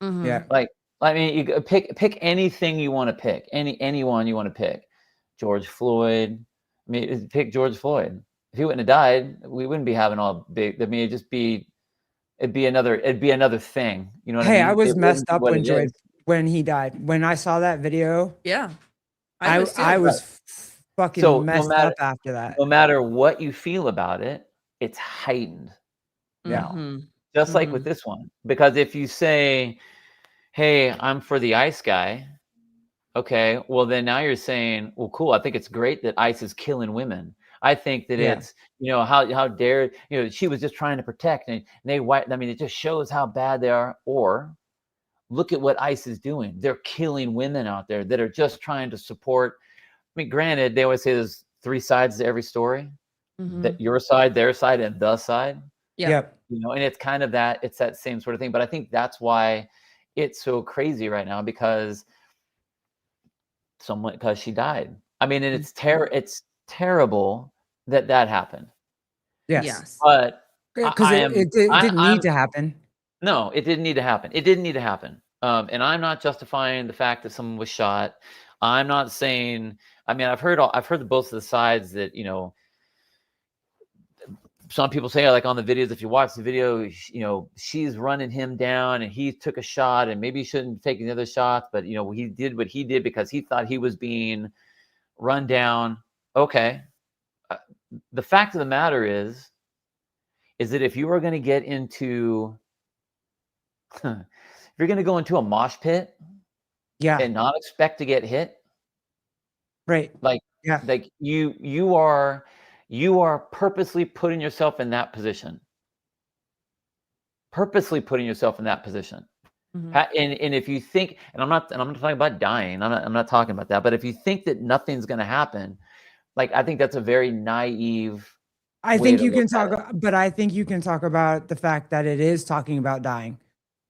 Yeah. Mhm. Like, I mean, you pick anything you wanna pick, anyone you wanna pick. George Floyd. I mean, pick George Floyd. If he wouldn't have died, we wouldn't be having all big. I mean, it'd be another thing. You know what I Hey, I mean? was It wouldn't messed be up what it is. when he died. When I saw that video, Yeah. I I was I too. Right. was fucking So no messed matter up after that. no matter what you feel about it, it's heightened Yeah. now. Mhm. Just like with Mhm. this one. Because if you say, "Hey, I'm for the ICE guy," okay, well, then now you're saying, "Well, cool, I think it's great that ICE is killing women. I think that Yeah. it's, how dare, she was just trying to protect, and they white, I mean, it just shows how bad they are." Or look at what ICE is doing. They're killing women out there that are just trying to support. I mean, granted, they always say there's three sides to every story, that Mhm. your side, their side, and the side. Yep. Yep. And it's kind of that same sort of thing. But I think that's why it's so crazy right now, because she died. I mean, and Mhm. it's terrible that that happened. Yes. Yes. But Because it didn't need I'm to happen. no, it didn't need to happen. It didn't need to happen. And I'm not justifying the fact that someone was shot. I'm not saying. I mean, I've heard both of the sides that some people say, like, on the videos, if you watch the video, she's running him down and he took a shot and maybe he shouldn't take the other shots, but he did what he did because he thought he was being run down. Okay. Uh, the fact of the matter is that if you are going to get into, if you're going to go into a mosh pit Yeah. and not expect to get hit, Right. like, Yeah. you are purposely putting yourself in that position. Purposely putting yourself in that position. Mhm. And if you think, and I'm not talking about dying. I'm not talking about that. But if you think that nothing's going to happen, like, I think that's a very naive I way think to you look can at talk, it. but I think you can talk about the fact that it is talking about dying.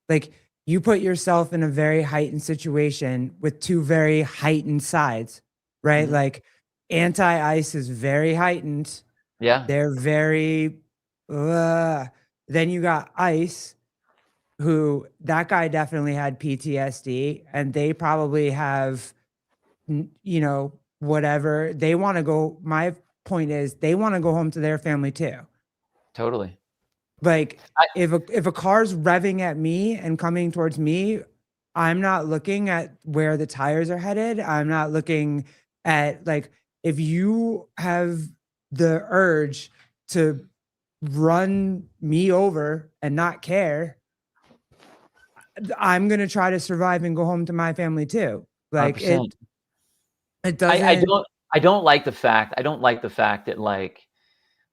Like you put yourself in a very heightened situation with two very heightened sides, right? Mhm. Like anti-ICE is very heightened. Yeah. They're very Then you got Ice, who that guy definitely had PTSD, and they probably have, you know, whatever they want to go. My point is, they want to go home to their family too. Totally. Like if a car's revving at me and coming towards me, I'm not looking at where the tires are headed. I'm not looking at, like, if you have the urge to run me over and not care, I'm gonna try to survive and go home to my family too. Like 100%. it doesn't. I don't like the fact that, like,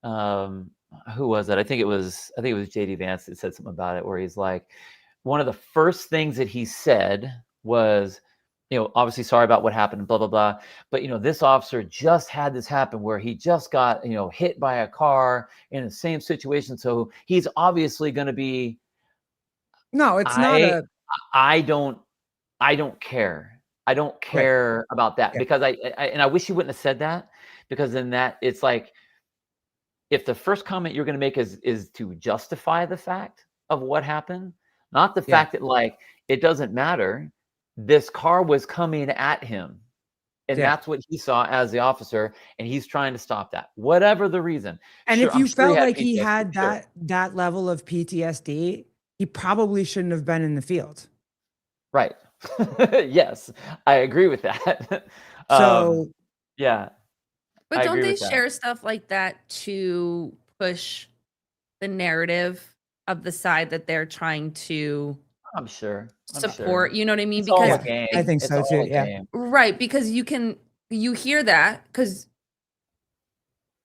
who was it? I think it was JD Vance that said something about it, where he's like, one of the first things that he said was, you know, obviously sorry about what happened, blah blah blah, but you know, this officer just had this happen where he just got, you know, hit by a car in the same situation, so he's obviously going to be. No, it's not a. I don't care. I don't care about that, Yeah. because I wish you wouldn't have said that, because then that it's like, if the first comment you're going to make is to justify the fact of what happened, not the fact that, like, it doesn't matter. This car was coming at him, and that's what he saw as the officer, and he's trying to stop that, whatever the reason. And Sure, if you I'm sure felt like PTSD, he had sure. that level of PTSD, he probably shouldn't have been in the field. Right. Yes, I agree with that. So yeah. But I don't agree they with that. share stuff like that to push the narrative of the side that they're trying to I'm sure. support? You know what I mean? It's all a Because game. I think It's so all too. a Yeah. game. right, because you hear that because,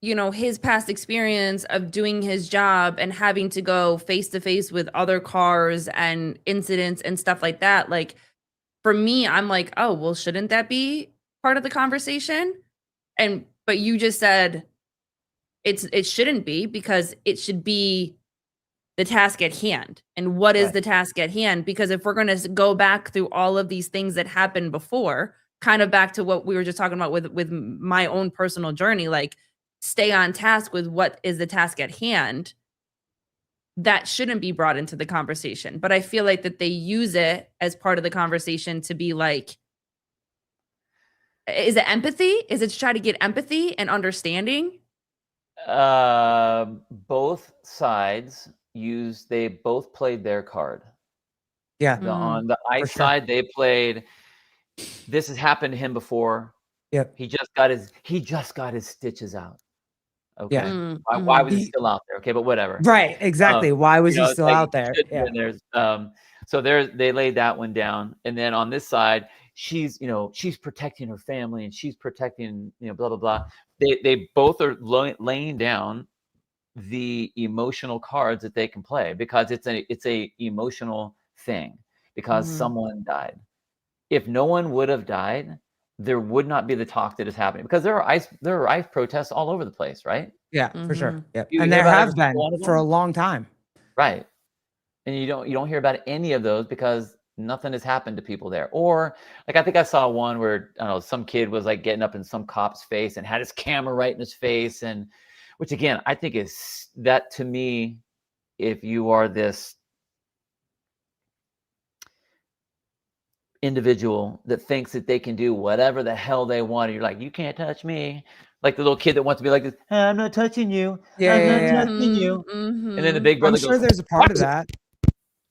you know, his past experience of doing his job and having to go face to face with other cars and incidents and stuff like that. Like, for me, I'm like, oh, well, shouldn't that be part of the conversation? But you just said it shouldn't be, because it should be the task at hand. And what is Right. the task at hand? Because if we're going to go back through all of these things that happened before, kind of back to what we were just talking about with my own personal journey, like, stay on task with what is the task at hand. That shouldn't be brought into the conversation. But I feel like that they use it as part of the conversation to be like, is it empathy? Is it to try to get empathy and understanding? Both sides they both played their card. Yeah. On the Ice side, they played, this has happened to him before. Yep. He just got his stitches out. Okay. Yeah. Why was he still out there? Okay, but whatever. Right. Exactly. Why was You know, he it's still like, out there? Yeah. There's so they laid that one down, and then on this side, she's protecting her family, and she's protecting, blah blah blah. They both are laying down the emotional cards that they can play, because it's a emotional thing, because someone died. If no one would have died, there would not be the talk that is happening, because there are ICE protests all over the place, right? Yeah, for sure. Yep. You And hear there about have every single one been of for a them? long time. Right. And you don't hear about any of those, because nothing has happened to people there. Or, like, I think I saw one where, I don't know, some kid was like getting up in some cop's face and had his camera right in his face, and which, again, I think is that, to me, if you are this individual that thinks that they can do whatever the hell they want, and you're like, you can't touch me. Like the little kid that wants to be like this, hey, I'm not touching you. Yeah, I'm yeah, not touching you. And then the big brother I'm sure goes, there's a part of that.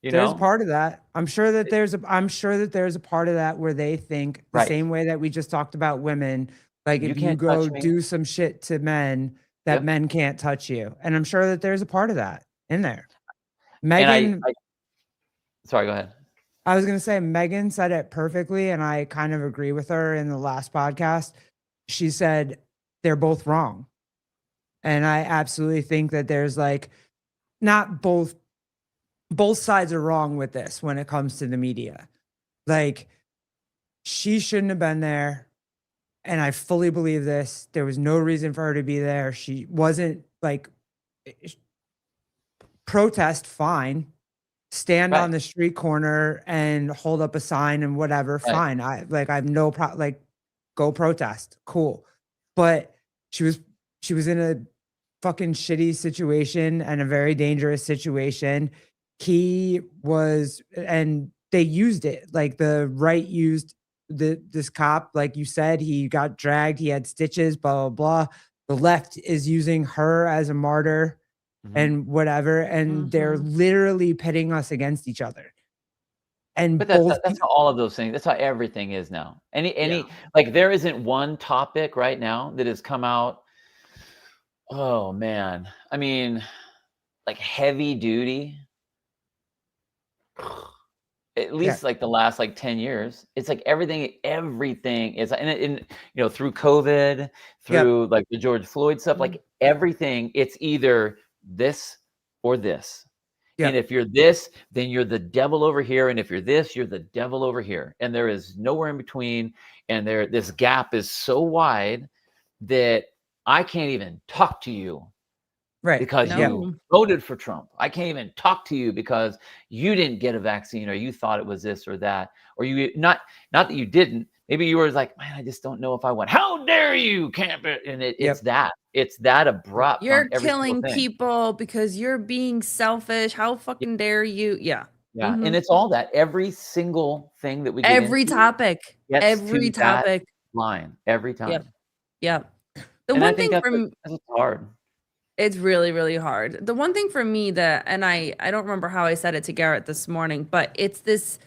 There's part of that. I'm sure that there's a part of that where they think the same way that we just talked about women. Like, if you go do some shit to men, that men can't touch you. And I'm sure that there's a part of that in there. Megan, sorry, go ahead. I was going to say, Megan said it perfectly, and I kind of agree with her in the last podcast. She said they're both wrong. And I absolutely think that there's, like, not both sides are wrong with this when it comes to the media. Like, she shouldn't have been there. And I fully believe this. There was no reason for her to be there. She wasn't, like, protest, fine. Stand on the street corner and hold up a sign and whatever, fine. I have no problem. Like, go protest, cool. But she was in a fucking shitty situation and a very dangerous situation. He was, and they used it. Like the right used this cop, like you said, he got dragged, he had stitches, blah, blah, blah. The left is using her as a martyr and whatever. And they're literally pitting us against each other. And But both that's how all of those things. That's how everything is now. Any like there isn't one topic right now that has come out. Oh man, I mean, like heavy duty. At least like the last like 10 years, it's like everything is, and you know, through COVID, through like the George Floyd stuff, like everything, it's either this or this. And if you're this, then you're the devil over here. And if you're this, you're the devil over here. And there is nowhere in between. And this gap is so wide that I can't even talk to you because you voted for Trump. I can't even talk to you because you didn't get a vaccine or you thought it was this or that, or you not that you didn't. Maybe you were like, man, I just don't know if I want. How dare you, camp it? And it's that abrupt. You're killing people because you're being selfish. How fucking dare you? Yeah. And it's all that. Every single thing that we get every into topic, gets every to that topic line every time. Yep. The and one thing from it's hard. It's really, really hard. The one thing for me that, and I don't remember how I said it to Garrett this morning, but it's this.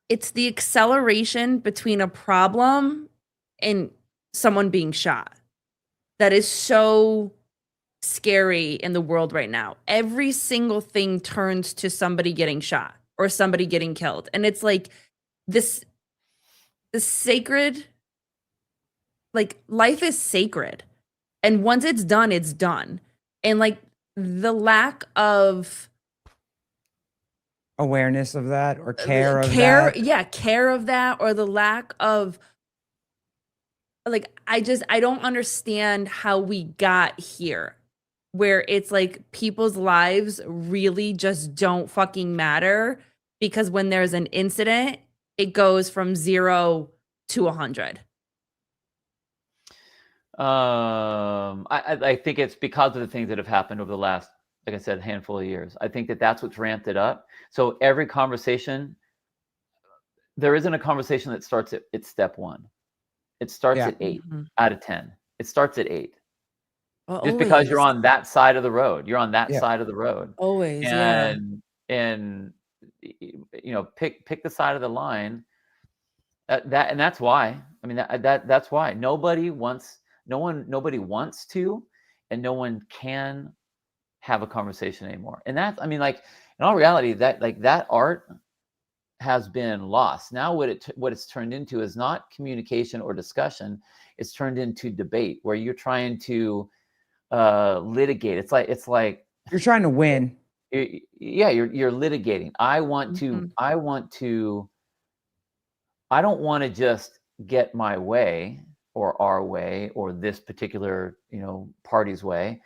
It's the acceleration between a problem and someone being shot that is so scary in the world right now. Every single thing turns to somebody getting shot or somebody getting killed. And it's like this sacred, like life is sacred. And once it's done, it's done. And like the lack of awareness of that or care of that. Yeah, care of that, or the lack of like I don't understand how we got here where it's like people's lives really just don't fucking matter because when there's an incident, it goes from 0 to 100. I think it's because of the things that have happened over the last, like I said, handful of years. I think that's what's ramped it up. So every conversation, there isn't a conversation that starts at step 1. It starts at 8 out of 10. It starts at 8. Well, just because you're on that side of the road. You're on that side of the road. Always, and you know, pick the side of the line. And that's why. I mean, that's why nobody wants to, and no one can have a conversation anymore. And that's, I mean, like in all reality, that art has been lost. Now what it's turned into is not communication or discussion. It's turned into debate where you're trying to litigate. It's like you're trying to win. You're litigating. I don't want to just get my way or our way or this particular, you know, party's way.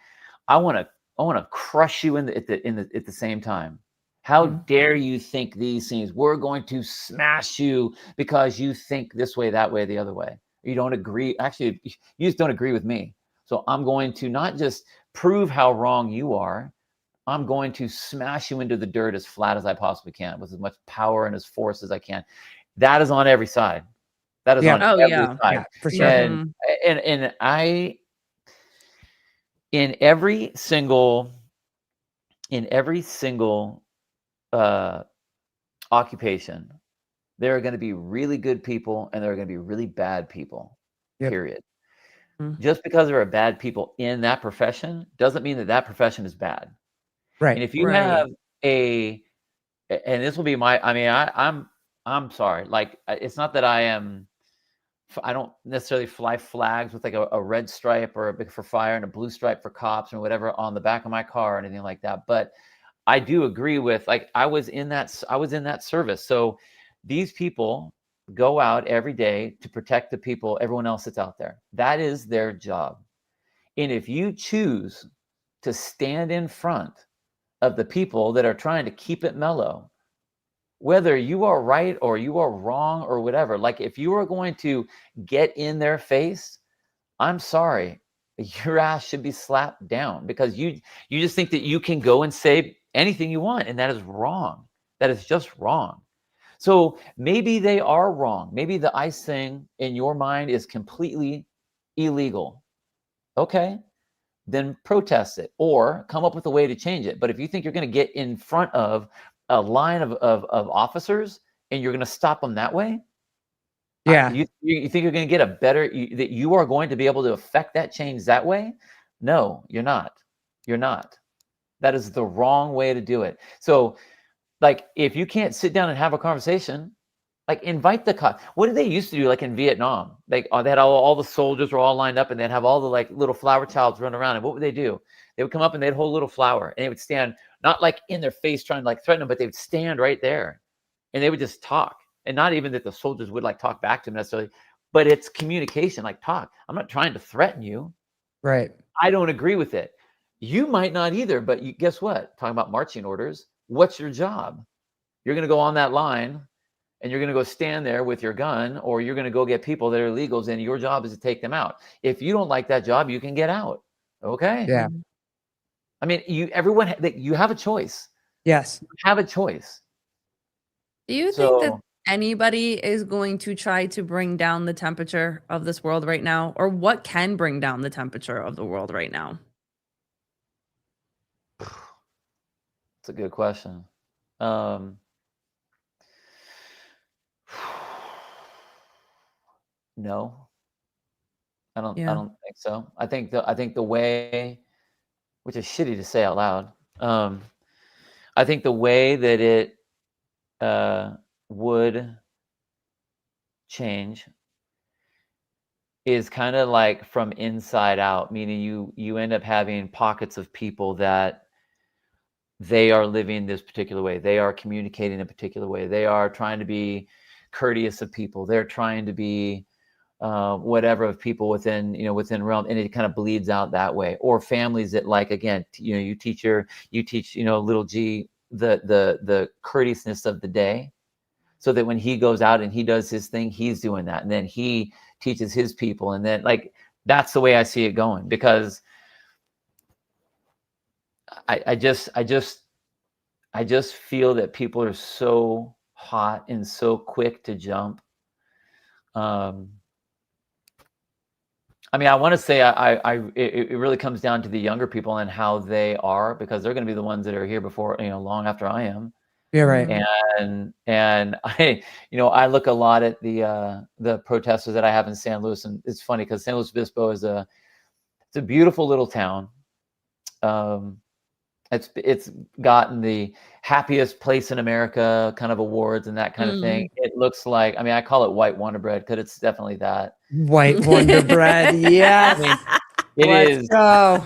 I want to crush you at the same time. How dare you think these things? We're going to smash you because you think this way, that way, the other way. You don't agree. Actually, you just don't agree with me. So I'm going to not just prove how wrong you are. I'm going to smash you into the dirt as flat as I possibly can with as much power and as force as I can. That is on every side. That is on every side. Yeah, for sure. And I, in every single occupation, there are going to be really good people and there are going to be really bad people. Period. Just because there are bad people in that profession doesn't mean that profession is bad. Right. And if you have and this will be I'm sorry. Like, it's not that I don't necessarily fly flags with like a red stripe or for fire and a blue stripe for cops or whatever on the back of my car or anything like that. But I do agree with, like, I was in that service. So these people go out every day to protect the people, everyone else that's out there. That is their job. And if you choose to stand in front of the people that are trying to keep it mellow, whether you are right or you are wrong or whatever, like if you are going to get in their face, I'm sorry, your ass should be slapped down, because you just think that you can go and say anything you want, and that is wrong. That is just wrong. So maybe they are wrong. Maybe the ICE thing in your mind is completely illegal. Okay, then protest it or come up with a way to change it. But if you think you're going to get in front of a line of officers and you're going to stop them that way, Yeah. you think you're going to get a better, that you are going to be able to affect that change that way? No, you're not. You're not. That is the wrong way to do it. So, like, if you can't sit down and have a conversation, like, invite the cop. What did they used to do, like in Vietnam? Like, they had all the soldiers were all lined up, and they'd have all the like little flower childs run around. And what would they do? They would come up and they'd hold a little flower, and they would stand, not like in their face trying to like threaten them, but they would stand right there, and they would just talk. And not even that the soldiers would like talk back to them necessarily, but it's communication, like talk. I'm not trying to threaten you. Right. I don't agree with it. You might not either, but guess what? Talking about marching orders, what's your job? You're going to go on that line and you're going to go stand there with your gun, or you're going to go get people that are illegals, and your job is to take them out. If you don't like that job, you can get out. Okay. Yeah. I mean, you have a choice. Yes. You have a choice. Do you think that anybody is going to try to bring down the temperature of this world right now? Or what can bring down the temperature of the world right now? It's a good question. No, I don't think so. I think the way, which is shitty to say out loud, I think the way that it would change is kind of like from inside out, meaning you end up having pockets of people that they are living this particular way. They are communicating a particular way. They are trying to be courteous of people. They're trying to be whatever of people within realm, and it kind of bleeds out that way. Or families that, like, again, you teach little G the courteousness of the day, so that when he goes out and he does his thing, he's doing that, and then he teaches his people, and then, like, that's the way I see it going, because I just feel that people are so hot and so quick to jump. I mean, I want to say it really comes down to the younger people and how they are, because they're going to be the ones that are here before, long after I am. Yeah, right. And I look a lot at the protesters that I have in San Luis, and it's funny because San Luis Obispo it's a beautiful little town. It's gotten the happiest place in America kind of awards and that kind of thing. It looks like, I mean, I call it white Wonder Bread because it's definitely that. White Wonder Bread, yes. I mean, Let's go.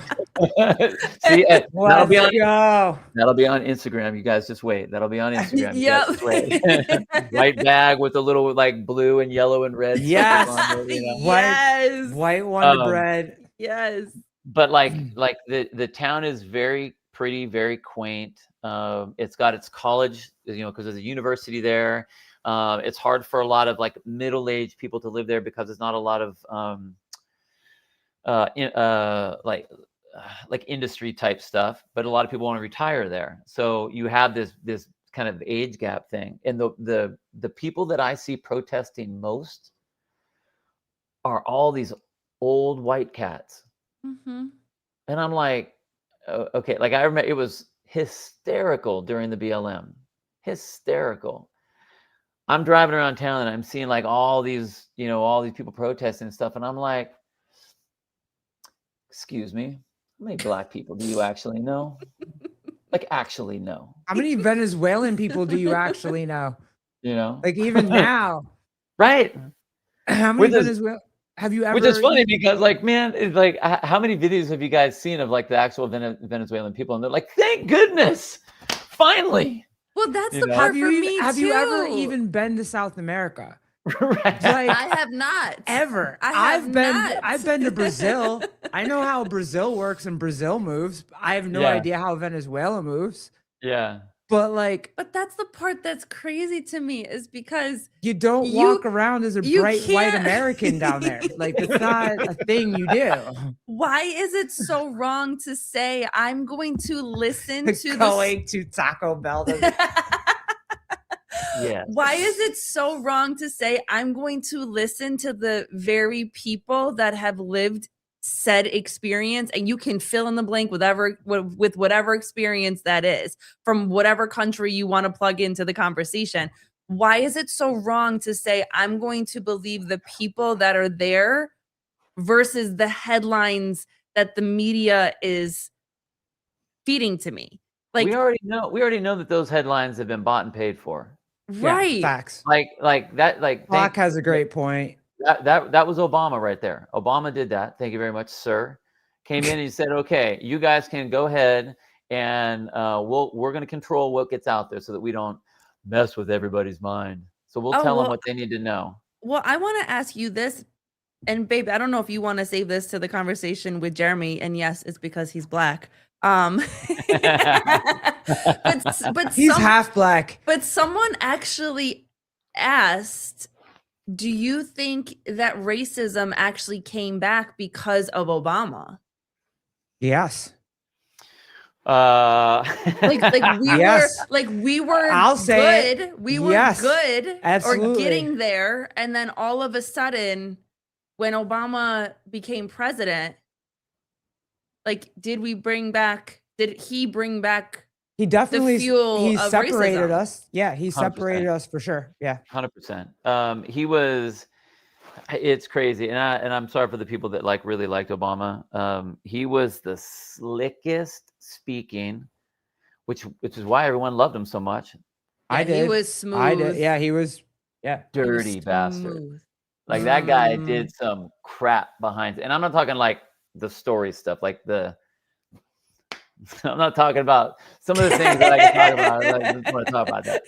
See, that'll be on go. Instagram. You guys just wait. That'll be on Instagram. You Yep. guys just wait. White bag with a little like blue and yellow and red. Yes. On there, Yes. White Wonder Bread. Yes. But like the town is very pretty, very quaint. It's got its college, because there's a university there. It's hard for a lot of like middle-aged people to live there because there's not a lot of like industry type stuff, but a lot of people want to retire there. So you have this kind of age gap thing. And the people that I see protesting most are all these old white cats. Mm-hmm. And I'm like, okay, like I remember it was hysterical during the BLM. Hysterical. I'm driving around town and I'm seeing like all these people protesting and stuff. And I'm like, excuse me, how many black people do you actually know? Like, actually know. How many Venezuelan people do you actually know? Like even now. Right. How many Venezuelan? Have you ever? Which is funny because, like, man, it's like, how many videos have you guys seen of like the actual Venezuelan people? And they're like, thank goodness, finally. Well, that's the part for me too. Have you ever even been to South America? Right. Like, I have not ever. I've been to Brazil. I know how Brazil works and Brazil moves. I have no idea how Venezuela moves. Yeah. But like, But that's the part that's crazy to me is because you don't you- walk around as a you bright white can't- American down there. Like, that's not a thing you do. why is it so wrong to say I'm going to listen to Going to Taco Bell. Yeah. Why is it so wrong to say I'm going to listen to the very people that have lived said experience, and you can fill in the blank with whatever experience that is from whatever country you want to plug into the conversation? Why is it so wrong to say I'm going to believe the people that are there versus the headlines that the media is feeding to me? Like, we already know that those headlines have been bought and paid for. right. Yeah, facts. Like that. Block has a great point. That was Obama right there. Obama did that. Thank you very much, sir. Came in and he said, "Okay, you guys can go ahead and we're going to control what gets out there so that we don't mess with everybody's mind. So we'll tell them what they need to know." Well, I want to ask you this, and babe, I don't know if you want to save this to the conversation with Jeremy. And yes, it's because he's black. But He's half black. But someone actually asked, do you think that racism actually came back because of Obama? Yes. Like Yes. we were I'll say good. it. We were Yes, good or absolutely. getting there. And then all of a sudden, when Obama became president, like, did he bring back He definitely fuel he of separated racism? us. Yeah, he 100%. separated us for sure. Yeah. 100%. He was. It's crazy, and I'm sorry for the people that really liked Obama. He was the slickest speaking, which is why everyone loved him so much. I did. He was smooth. I did. Yeah, he was. Yeah. Dirty bastard. Smooth. Like that guy did some crap behind it. And I'm not talking like the story stuff, like I'm not talking about some of the things that I can talk about. I don't want to talk about that.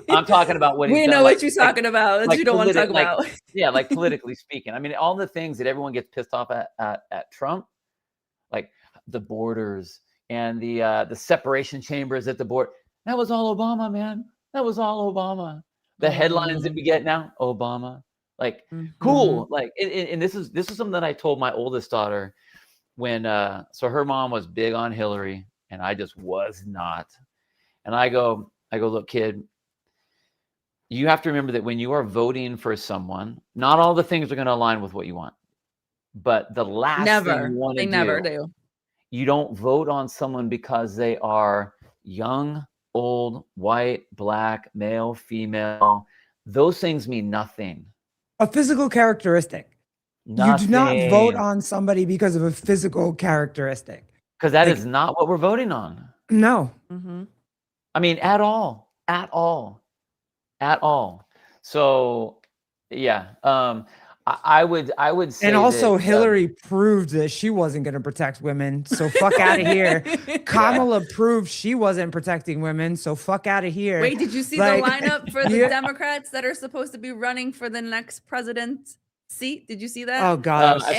I'm talking about what he's We done, know what you're talking about. That you don't want to talk about. Yeah, like politically speaking. I mean, all the things that everyone gets pissed off at Trump, like the borders and the separation chambers at the border. That was all Obama, man. That was all Obama. The headlines that we get now, Obama. Like, cool. Like, and this is something that I told my oldest daughter when so her mom was big on Hillary and I just was not. And I go, look, kid, you have to remember that when you are voting for someone, not all the things are going to align with what you want. But the last thing you want to do, never do. You don't vote on someone because they are young, old, white, black, male, female. Those things mean nothing. A physical characteristic. Nothing. You do not vote on somebody because of a physical characteristic. Because that is not what we're voting on. No. I mean, at all. So, yeah. I would say. And also, that, Hillary proved that she wasn't going to protect women. So fuck out of here. Kamala proved she wasn't protecting women. So fuck out of here. Wait, did you see the lineup for the Democrats that are supposed to be running for the next president seat? Did you see that? Oh God, I've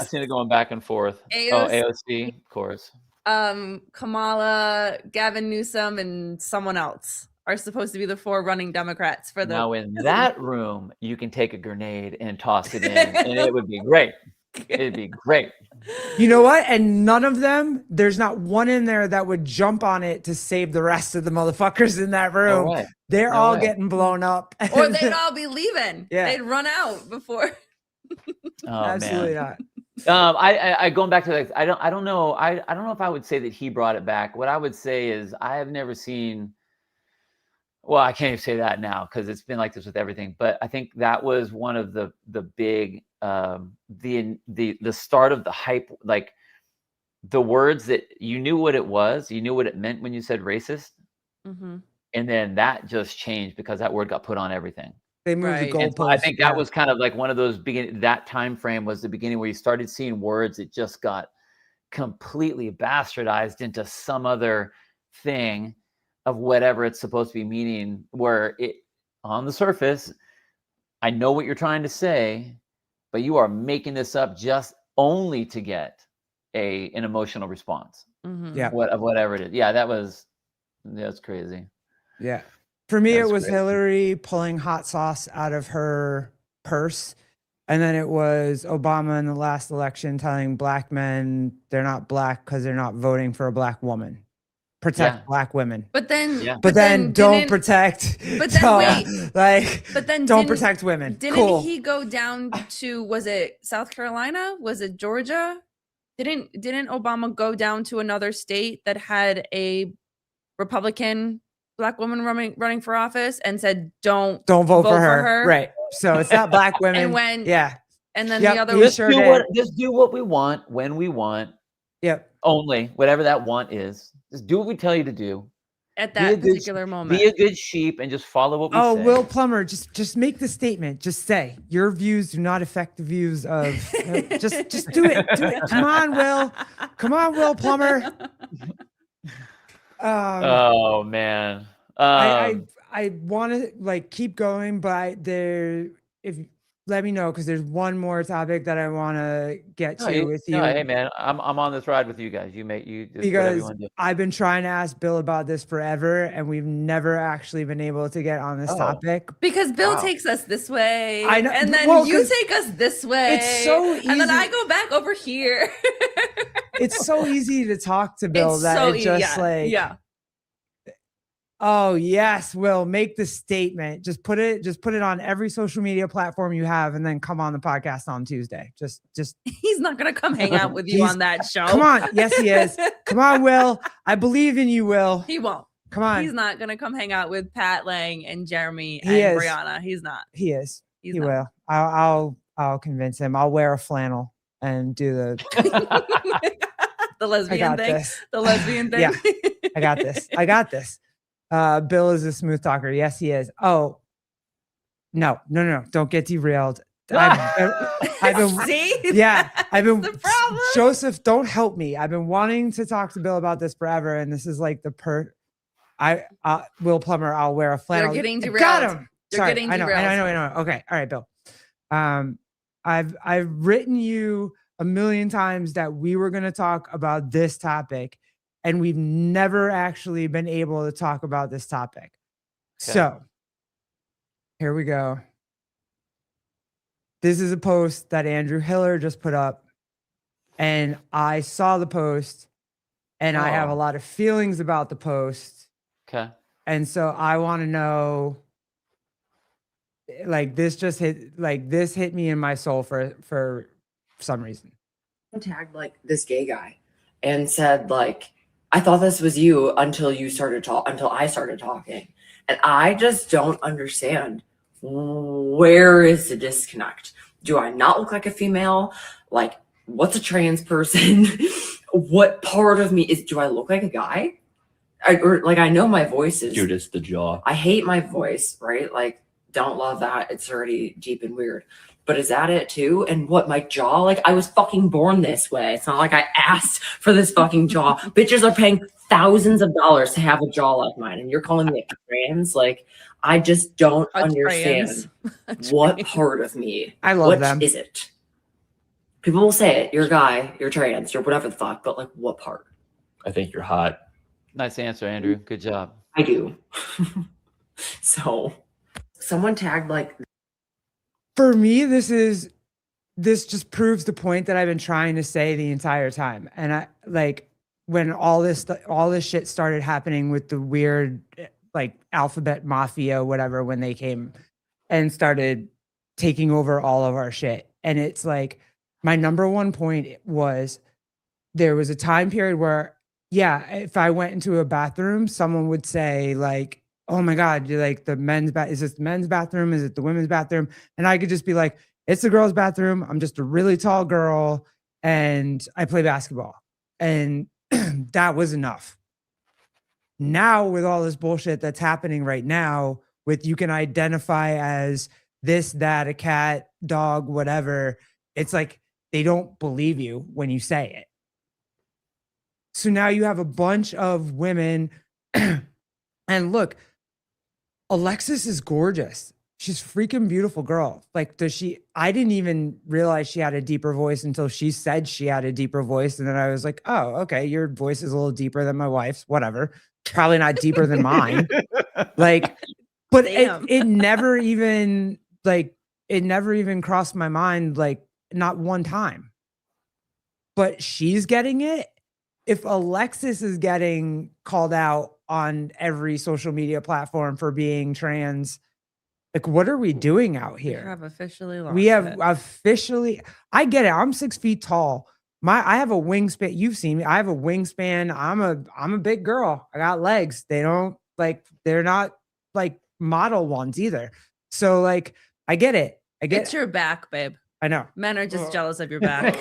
seen it going back and forth. AOC, of course. Kamala, Gavin Newsom, and someone else are supposed to be the 4 running Democrats for the. Now in that room, you can take a grenade and toss it in, and it would be great. It'd be great. You know what? And none of them, there's not one in there that would jump on it to save the rest of the motherfuckers in that room. No way. They're all getting blown up. Or they'd all be leaving. Yeah. They'd run out before. Oh, Absolutely man. not. I going back to that. I don't know. I don't know if I would say that he brought it back. What I would say is I have never seen. Well, I can't even say that now because it's been like this with everything. But I think that was one of the big the start of the hype. Like the words that you knew what it was, you knew what it meant when you said racist, and then that just changed because that word got put on everything. They moved the goalposts. So I think that was kind of like one of those that time frame was the beginning where you started seeing words that just got completely bastardized into some other thing of whatever it's supposed to be meaning, where it on the surface, I know what you're trying to say, but you are making this up just only to get an emotional response. Yeah. Whatever it is. Yeah, that was That's crazy. Yeah. For me, That's it was crazy. Hillary pulling hot sauce out of her purse. And then it was Obama in the last election telling black men they're not black because they're not voting for a black woman. Protect Yeah. black women. But then, Yeah. But then don't didn't- protect. But then don't, wait. like, But then don't didn't- protect women. Didn't Cool. he go down to, was it South Carolina? Was it Georgia? Didn't Obama go down to another state that had a Republican black woman running for office and said, don't vote for her. Right. So it's not black women. And when, yeah. and then Yep, the other he was, sure did. Just do what we want when we want. Yep. Only whatever that want is. Just do what we tell you to do. at that particular moment. Be a good sheep and just follow what we say. Oh, Will Plummer, just make the statement. Just say your views do not affect the views of. Just do it. Do it. Come on, Will. Come on, Will Plummer. Oh man. I want to like keep going, but let me know because there's one more topic that I want to get to with you. Hey man, I'm on this ride with you guys. You just whatever you because want to do. I've been trying to ask Bill about this forever, and we've never actually been able to get on this topic. Because Bill takes us this way, I know, and then you take us this way. It's so easy, and then I go back over here. It's so easy to talk to Bill oh yes, Will, make the statement. Just put it on every social media platform you have, and then come on the podcast on Tuesday. Just he's not gonna come hang out with you on that show. Come on, yes he is. Come on, Will. I believe in you, Will. He won't. Come on. He's not gonna come hang out with Pat Lang and Jeremy and Brianna. He's not. He is. He not. will. I'll convince him. I'll wear a flannel and do the the lesbian thing. This. The lesbian thing. Yeah, I got this. I got this. Bill is a smooth talker. Yes, he is. Oh, no. Don't get derailed. I've been See? Yeah, I've been the problem. Joseph, don't help me. I've been wanting to talk to Bill about this forever, and this is like Will Plummer, I'll wear a flannel. You're getting derailed. Got him. You're Sorry, getting I derailed. know. Okay, all right, Bill. I've written you a million times that we were going to talk about this topic, and we've never actually been able to talk about this topic. Okay. So here we go. This is a post that Andrew Hiller just put up, and I saw the post, and I have a lot of feelings about the post. Okay. And so I want to know, like, this hit me in my soul for some reason. Tagged like this gay guy and said, like, I thought this was you until I started talking. And I just don't understand, where is the disconnect? Do I not look like a female? Like, what's a trans person? What part of me do I look like a guy? I know my voice is Judas the jaw. I hate my voice, right? Like, don't love that. It's already deep and weird. But is that it too? And what, my jaw? Like, I was fucking born this way. It's not like I asked for this fucking jaw. Bitches are paying thousands of dollars to have a jaw like mine, and you're calling me a trans? Like, I just don't understand what part of me. I love them. What is it? People will say it. You're a guy. You're trans. You're whatever the fuck. But like, what part? I think you're hot. Nice answer, Andrew. Good job. I do. So, someone tagged like. For me, this just proves the point that I've been trying to say the entire time. And I like when all this shit started happening with the weird like alphabet mafia, whatever, when they came and started taking over all of our shit. And it's like, my number one point was there was a time period where, yeah, if I went into a bathroom, someone would say like, oh my God, you're like the men's is this the men's bathroom? Is it the women's bathroom? And I could just be like, it's the girls' bathroom. I'm just a really tall girl and I play basketball. And that was enough. Now with all this bullshit that's happening right now, with you can identify as this, that, a cat, dog, whatever, it's like they don't believe you when you say it. So now you have a bunch of women and look, Alexis is gorgeous. She's a freaking beautiful girl. Like, I didn't even realize she had a deeper voice until she said she had a deeper voice. And then I was like, oh, okay, your voice is a little deeper than my wife's, whatever. probably not deeper than mine. Like, but Damn. it never even crossed my mind, like, not one time. But she's getting it. If Alexis is getting called out on every social media platform for being trans, like, what are we doing out We here? have officially lost We have it. officially, I get it. I'm 6 feet tall. I have a wingspan. You've seen me. I have a wingspan. I'm a big girl. I got legs. They're not like model ones either. So like, I get it. It's your back, babe. I know. Men are just jealous of your back.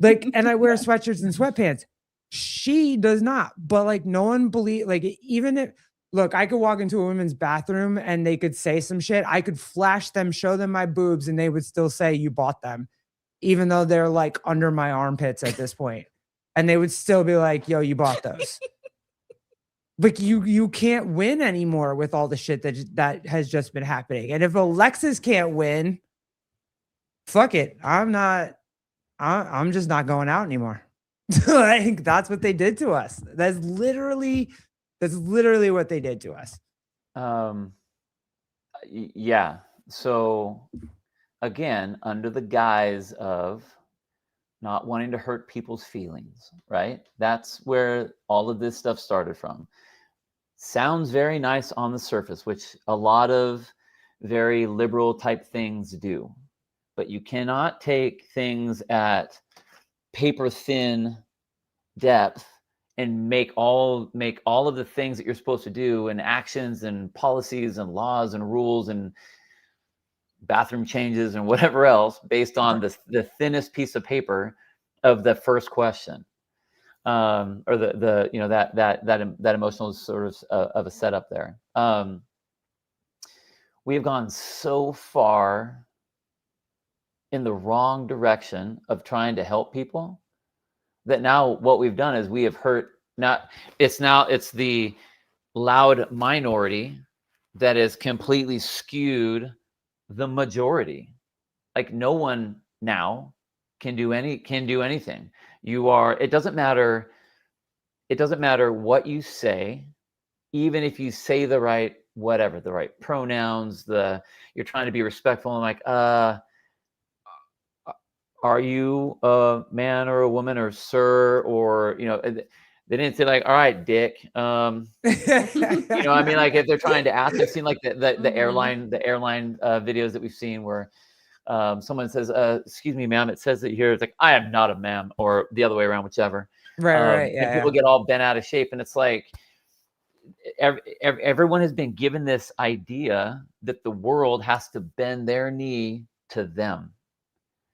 Like, and I wear sweatshirts and sweatpants. She does not, but like, no one like, even if, look, I could walk into a women's bathroom and they could say some shit. I could flash them, show them my boobs, and they would still say you bought them, even though they're like under my armpits at this point. And they would still be like, yo, you bought those. Like, you can't win anymore with all the shit that has just been happening. And if Alexis can't win, fuck it. I'm just not going out anymore. Like, that's what they did to us. That's literally what they did to us. Yeah. So again, under the guise of not wanting to hurt people's feelings, right? That's where all of this stuff started from. Sounds very nice on the surface, which a lot of very liberal type things do. But you cannot take things at paper thin depth and make all of the things that you're supposed to do and actions and policies and laws and rules and bathroom changes and whatever else based on the thinnest piece of paper of the first question, or the you know that emotional sort of a setup there. We have gone so far in the wrong direction of trying to help people that now what we've done is we have hurt. It's the loud minority that is completely skewed the majority. Like, no one now can do anything. It doesn't matter what you say, even if you say the right pronouns, you're trying to be respectful and like, are you a man or a woman or sir, or they didn't say like, all right, dick. I mean, like, if they're trying to ask, I've seen like the airline videos that we've seen where someone says, excuse me, ma'am, it says that here, it's like, I am not a ma'am, or the other way around, whichever. Right. And people get all bent out of shape, and it's like everyone has been given this idea that the world has to bend their knee to them.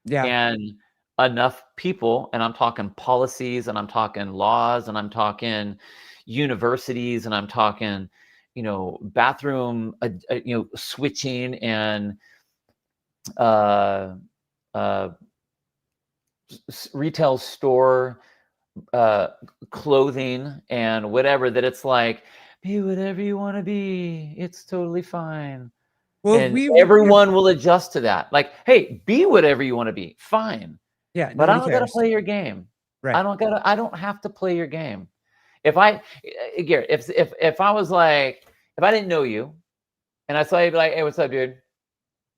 Yeah. And enough people, and I'm talking policies, and I'm talking laws, and I'm talking universities, and I'm talking, bathroom, switching and retail store clothing and whatever, that it's like, be whatever you want to be, it's totally fine. Well, and everyone will adjust to that. Like, hey, be whatever you want to be, fine. Yeah, but I don't gotta play your game. Right. I don't have to play your game. Garrett, if I was like, if I didn't know you and I saw you, be like, hey, what's up, dude?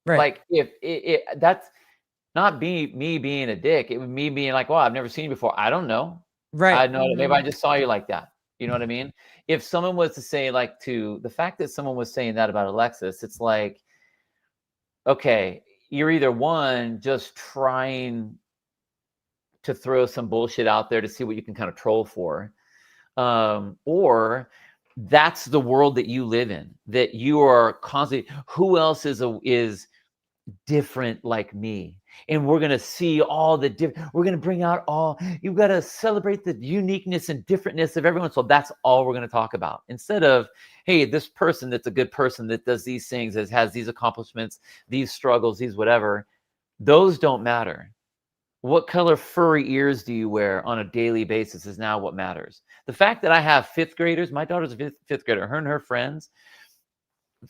Right. Like, if that's not me being a dick, it would me being like, well, I've never seen you before. I don't know. Right. I know that maybe I just saw you like that. You know what I mean? If someone was to say, like, to the fact that someone was saying that about Alexis, it's like, okay, you're either one, just trying to throw some bullshit out there to see what you can kind of troll for, or that's the world that you live in, that you are constantly, who else is different like me? And we're going to see all the different, we're going to bring out all, you've got to celebrate the uniqueness and differentness of everyone. So that's all we're going to talk about, instead of, hey, this person that's a good person that does these things, has these accomplishments, these struggles, these whatever. Those don't matter. What color furry ears do you wear on a daily basis is now what matters. The fact that I have fifth graders, my daughter's a fifth grader, her and her friends,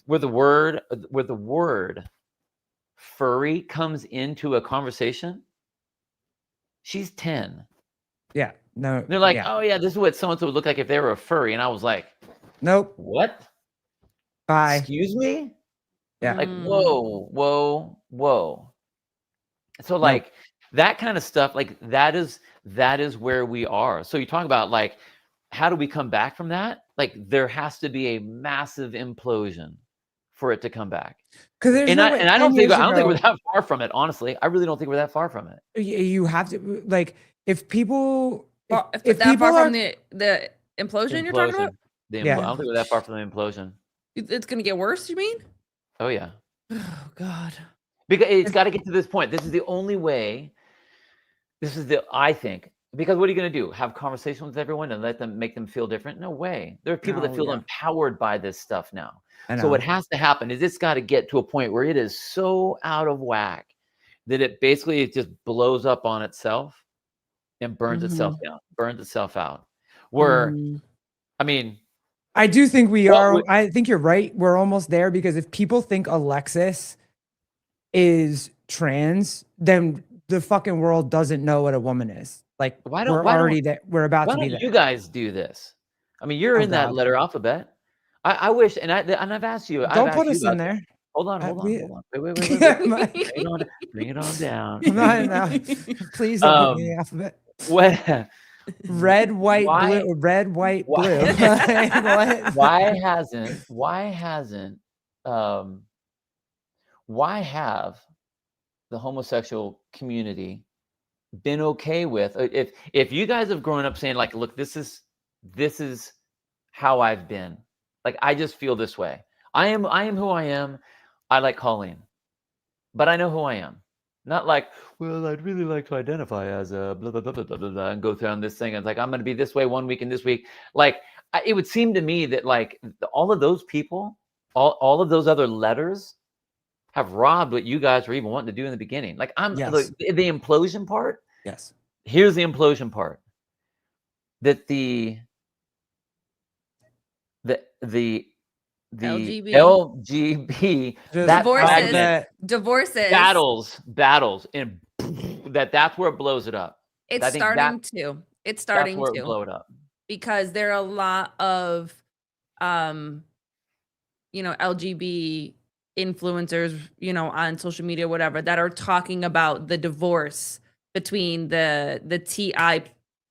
where the word furry comes into a conversation, she's 10. Yeah. No. They're like, yeah. oh yeah, this is what so and so would look like if they were a furry, and I was like, Nope. what? Bye. Excuse me? Yeah. Like, Mm. whoa. So like that kind of stuff, like that is where we are. So you talk about like, how do we come back from that? Like there has to be a massive implosion for it to come back. Because there's no way. I don't 10 think years we're ago, that far from it. Honestly, I really don't think we're that far from it. you have to like if people If that people far are from the implosion you're talking about, Yeah. I don't think we're that far from the implosion. it's gonna get worse. You mean? Oh yeah, Oh God. because it's got to get to this point. This is the only way. I think, because what are you going to do? Have conversations with everyone and make them feel different? No way. There are people that No, feel yeah. empowered by this stuff now. I So know. what has to happen is it's got to get to a point where it is so out of whack that it basically just blows up on itself and burns itself down, burns itself out. Where, I mean, I do think we Well, are. we- I think you're right. We're almost there because if people think Alexis is trans, then the fucking world doesn't know what a woman is. Like Why don't- we're why don't- already there. We're about why to be don't there. you guys do this? I mean, you're Oh, in that God. letter alphabet. I wish, and I've asked you. I've Don't asked put you us about in this. there. Hold on. we- Wait. I'm not- Bring it on down. I'm not in that. Please don't put me in the alphabet. What? Red, white, Why- blue. Red, white, why- blue. Like, what? Why have the homosexual community been okay with if you guys have grown up saying like, look, this is how I've been. Like I just feel this way. I am who I am. I like Colleen, but I know who I am. Not like, well, I'd really like to identify as a blah blah blah blah blah blah and go through this thing. And it's like I'm going to be this way one week and this week. Like it would seem to me that like all of those people, all of those other letters, have robbed what you guys were even wanting to do in the beginning. Like Yes. the implosion part. Yes. Here's the implosion part. That the LGB Just that Divorces. fragment, Divorces. battles, and that's where it blows it up. It's I think starting to. It's starting that's where it to. blow it up. Because there are a lot of LGB influencers, on social media, whatever, that are talking about the divorce between the TI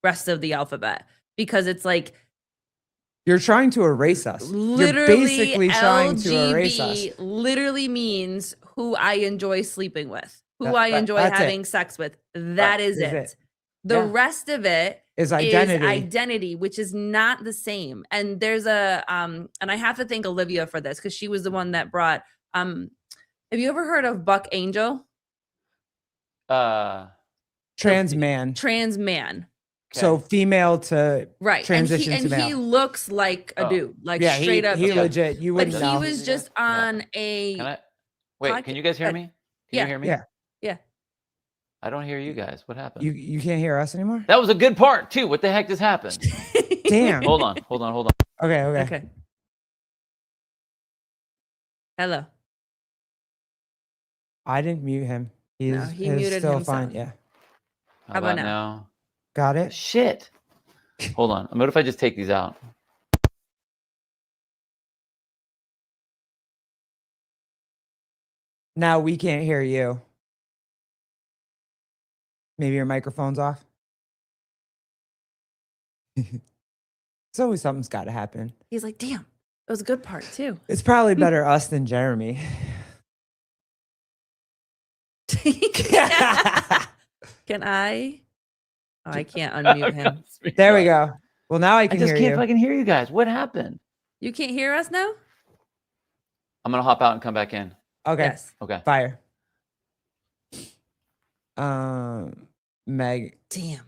rest of the alphabet, because it's like You're trying to erase us. literally You're basically trying to erase us. LGB literally means who I enjoy sleeping with, who That- I that- enjoy that's it. having sex with. That is is it. it. The Yeah. rest of it Is identity. is identity, which is not the same. And there's and I have to thank Olivia for this because she was the one that brought have you ever heard of Buck Angel? Trans man. Trans man. So female to Right. transition and to he male. looks like a dude, like yeah, straight up he dude. legit. You But wouldn't he know. was just on a Can I wait? Can you guys hear me? Can yeah. you hear me? Yeah. Yeah. I don't hear you guys. What happened? You can't hear us anymore? That was a good part too. What the heck just happened? Damn. Hold on. Okay. Okay. Hello. I didn't mute him. He's No, he muted still himself. fine. Yeah. How about about now? now? Got it? Shit. Hold on. What if I just take these out? Now we can't hear you. Maybe your microphone's off. So something's got to happen. He's like, damn, it was a good part too. It's probably better us than Jeremy. Can I? Oh, I can't unmute him. There we go. Well, now I I can just hear can't you. fucking hear you guys. What happened? You can't hear us now? I'm gonna hop out and come back in. Okay. Yes. Okay. Fire. Meg, Damn.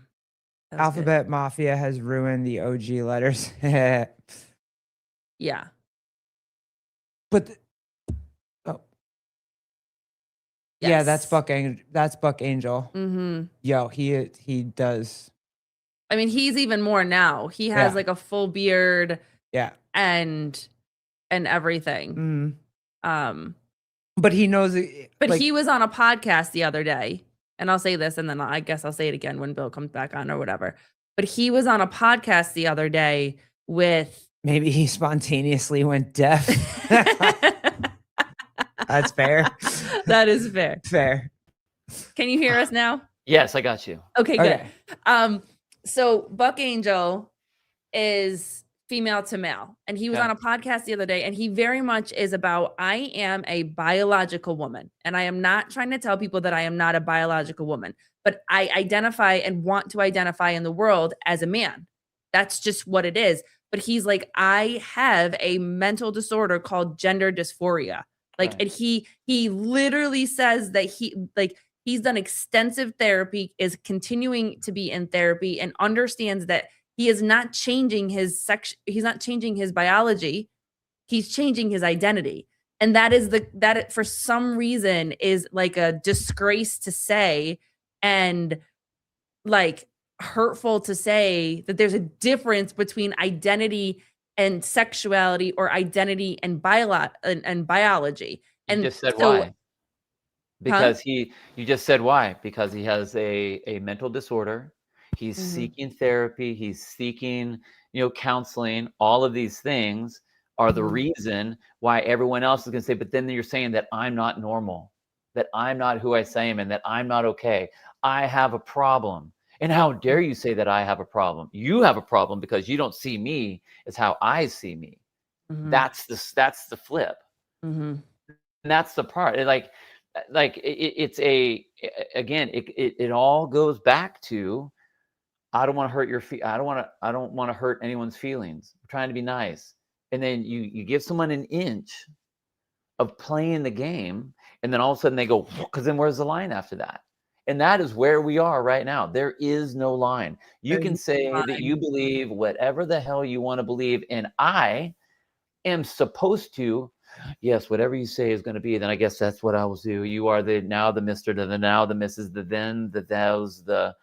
That was good. Alphabet Mafia has ruined the OG letters. Yeah. But yeah, that's Yes. Buck Angel. Mm-hmm. Yo, he does. I mean, he's even more now. He has Yeah. like a full beard Yeah. and everything. Mhm. But he knows it. But like, he was on a podcast the other day, and I'll say this, and then I guess I'll say it again when Bill comes back on or whatever. but he was on a podcast the other day with Maybe he spontaneously went deaf. That's fair. That is fair. Fair. Can you hear us now? Yes, I got you. Okay, good. Okay. So Buck Angel is female to male, and he was Okay. on a podcast the other day, and he very much is about, I am a biological woman, and I am not trying to tell people that I am not a biological woman, but I identify and want to identify in the world as a man. That's just what it is. But he's like, I have a mental disorder called gender dysphoria. Like, Right. and he literally says that he's done extensive therapy, is continuing to be in therapy, and understands that he is not changing his sex. He's not changing his biology. He's changing his identity. And that is that for some reason is like a disgrace to say, and like hurtful to say, that there's a difference between identity and sexuality, or identity and biology. You And just said so, why. Because you just said why. Because he has a mental disorder. He's Mhm. seeking therapy. He's seeking, counseling. All of these things are the Mhm. reason why everyone else is going to say, but then you're saying that I'm not normal, that I'm not who I say I am, and that I'm not okay. I have a problem. And how dare you say that I have a problem? You have a problem because you don't see me as how I see me. Mhm. That's the flip. Mhm. And that's the part. It all goes back to, I don't want to hurt I don't want to hurt anyone's feelings. I'm trying to be nice. And then you give someone an inch of playing the game, and then all of a sudden they go, because then where's the line after that? And that is where we are right now. There is no line. You There's can no say that line. you believe whatever the hell you want to believe, and I am supposed to, yes, whatever you say is going to be, then I guess that's what I will do. You are the now the Mr., the now the Mrs., the then, the thous, the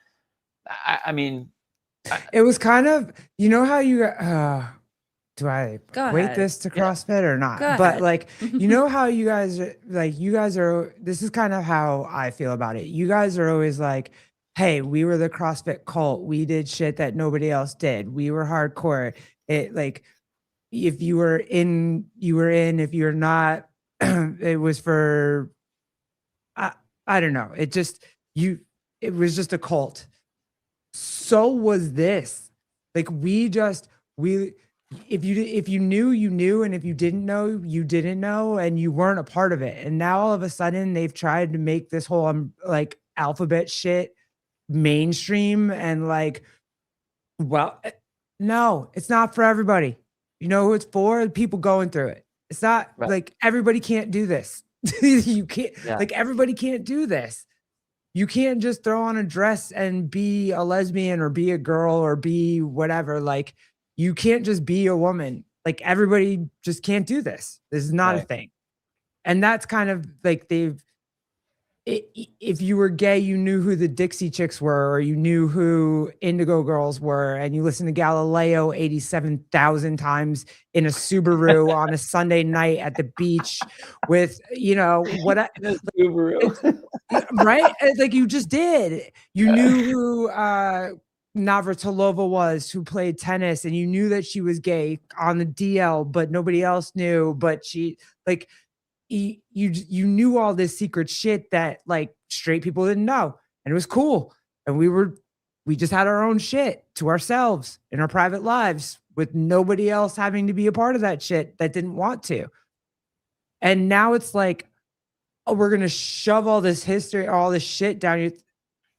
I mean, It was kind of, you know how you do I Go equate ahead. this to Yeah. CrossFit or not? Go But ahead. like, you know how you guys are, this is kind of how I feel about it. You guys are always like, hey, we were the CrossFit cult. We did shit that nobody else did. We were hardcore. It like, if you were in, you were in. If you're not, it was for, I don't know. It was just a cult. So was this. Like if you knew, you knew, and if you didn't know, you didn't know, and you weren't a part of it. And now all of a sudden they've tried to make this whole like alphabet shit mainstream, and like, well, no, it's not for everybody. You know who it's for? The people going through it. It's not Right. like everybody can't do this. You can't, Yeah. like, everybody can't do this. You can't just throw on a dress and be a lesbian or be a girl or be whatever. Like, you can't just be a woman. Like, everybody just can't do this. This is not a Right. thing. And that's kind of like if you were gay, you knew who the Dixie Chicks were, or you knew who Indigo Girls were, and you listened to Galileo 87,000 times in a Subaru on a Sunday night at the beach with, what Subaru. right? Like, you just did. You knew who Navratilova was, who played tennis, and you knew that she was gay on the DL, but nobody else knew. But she, like, you knew all this secret shit that like straight people didn't know, and it was cool. And we just had our own shit to ourselves in our private lives, with nobody else having to be a part of that shit that didn't want to. And now it's like, oh, we're gonna shove all this history, all this shit down you.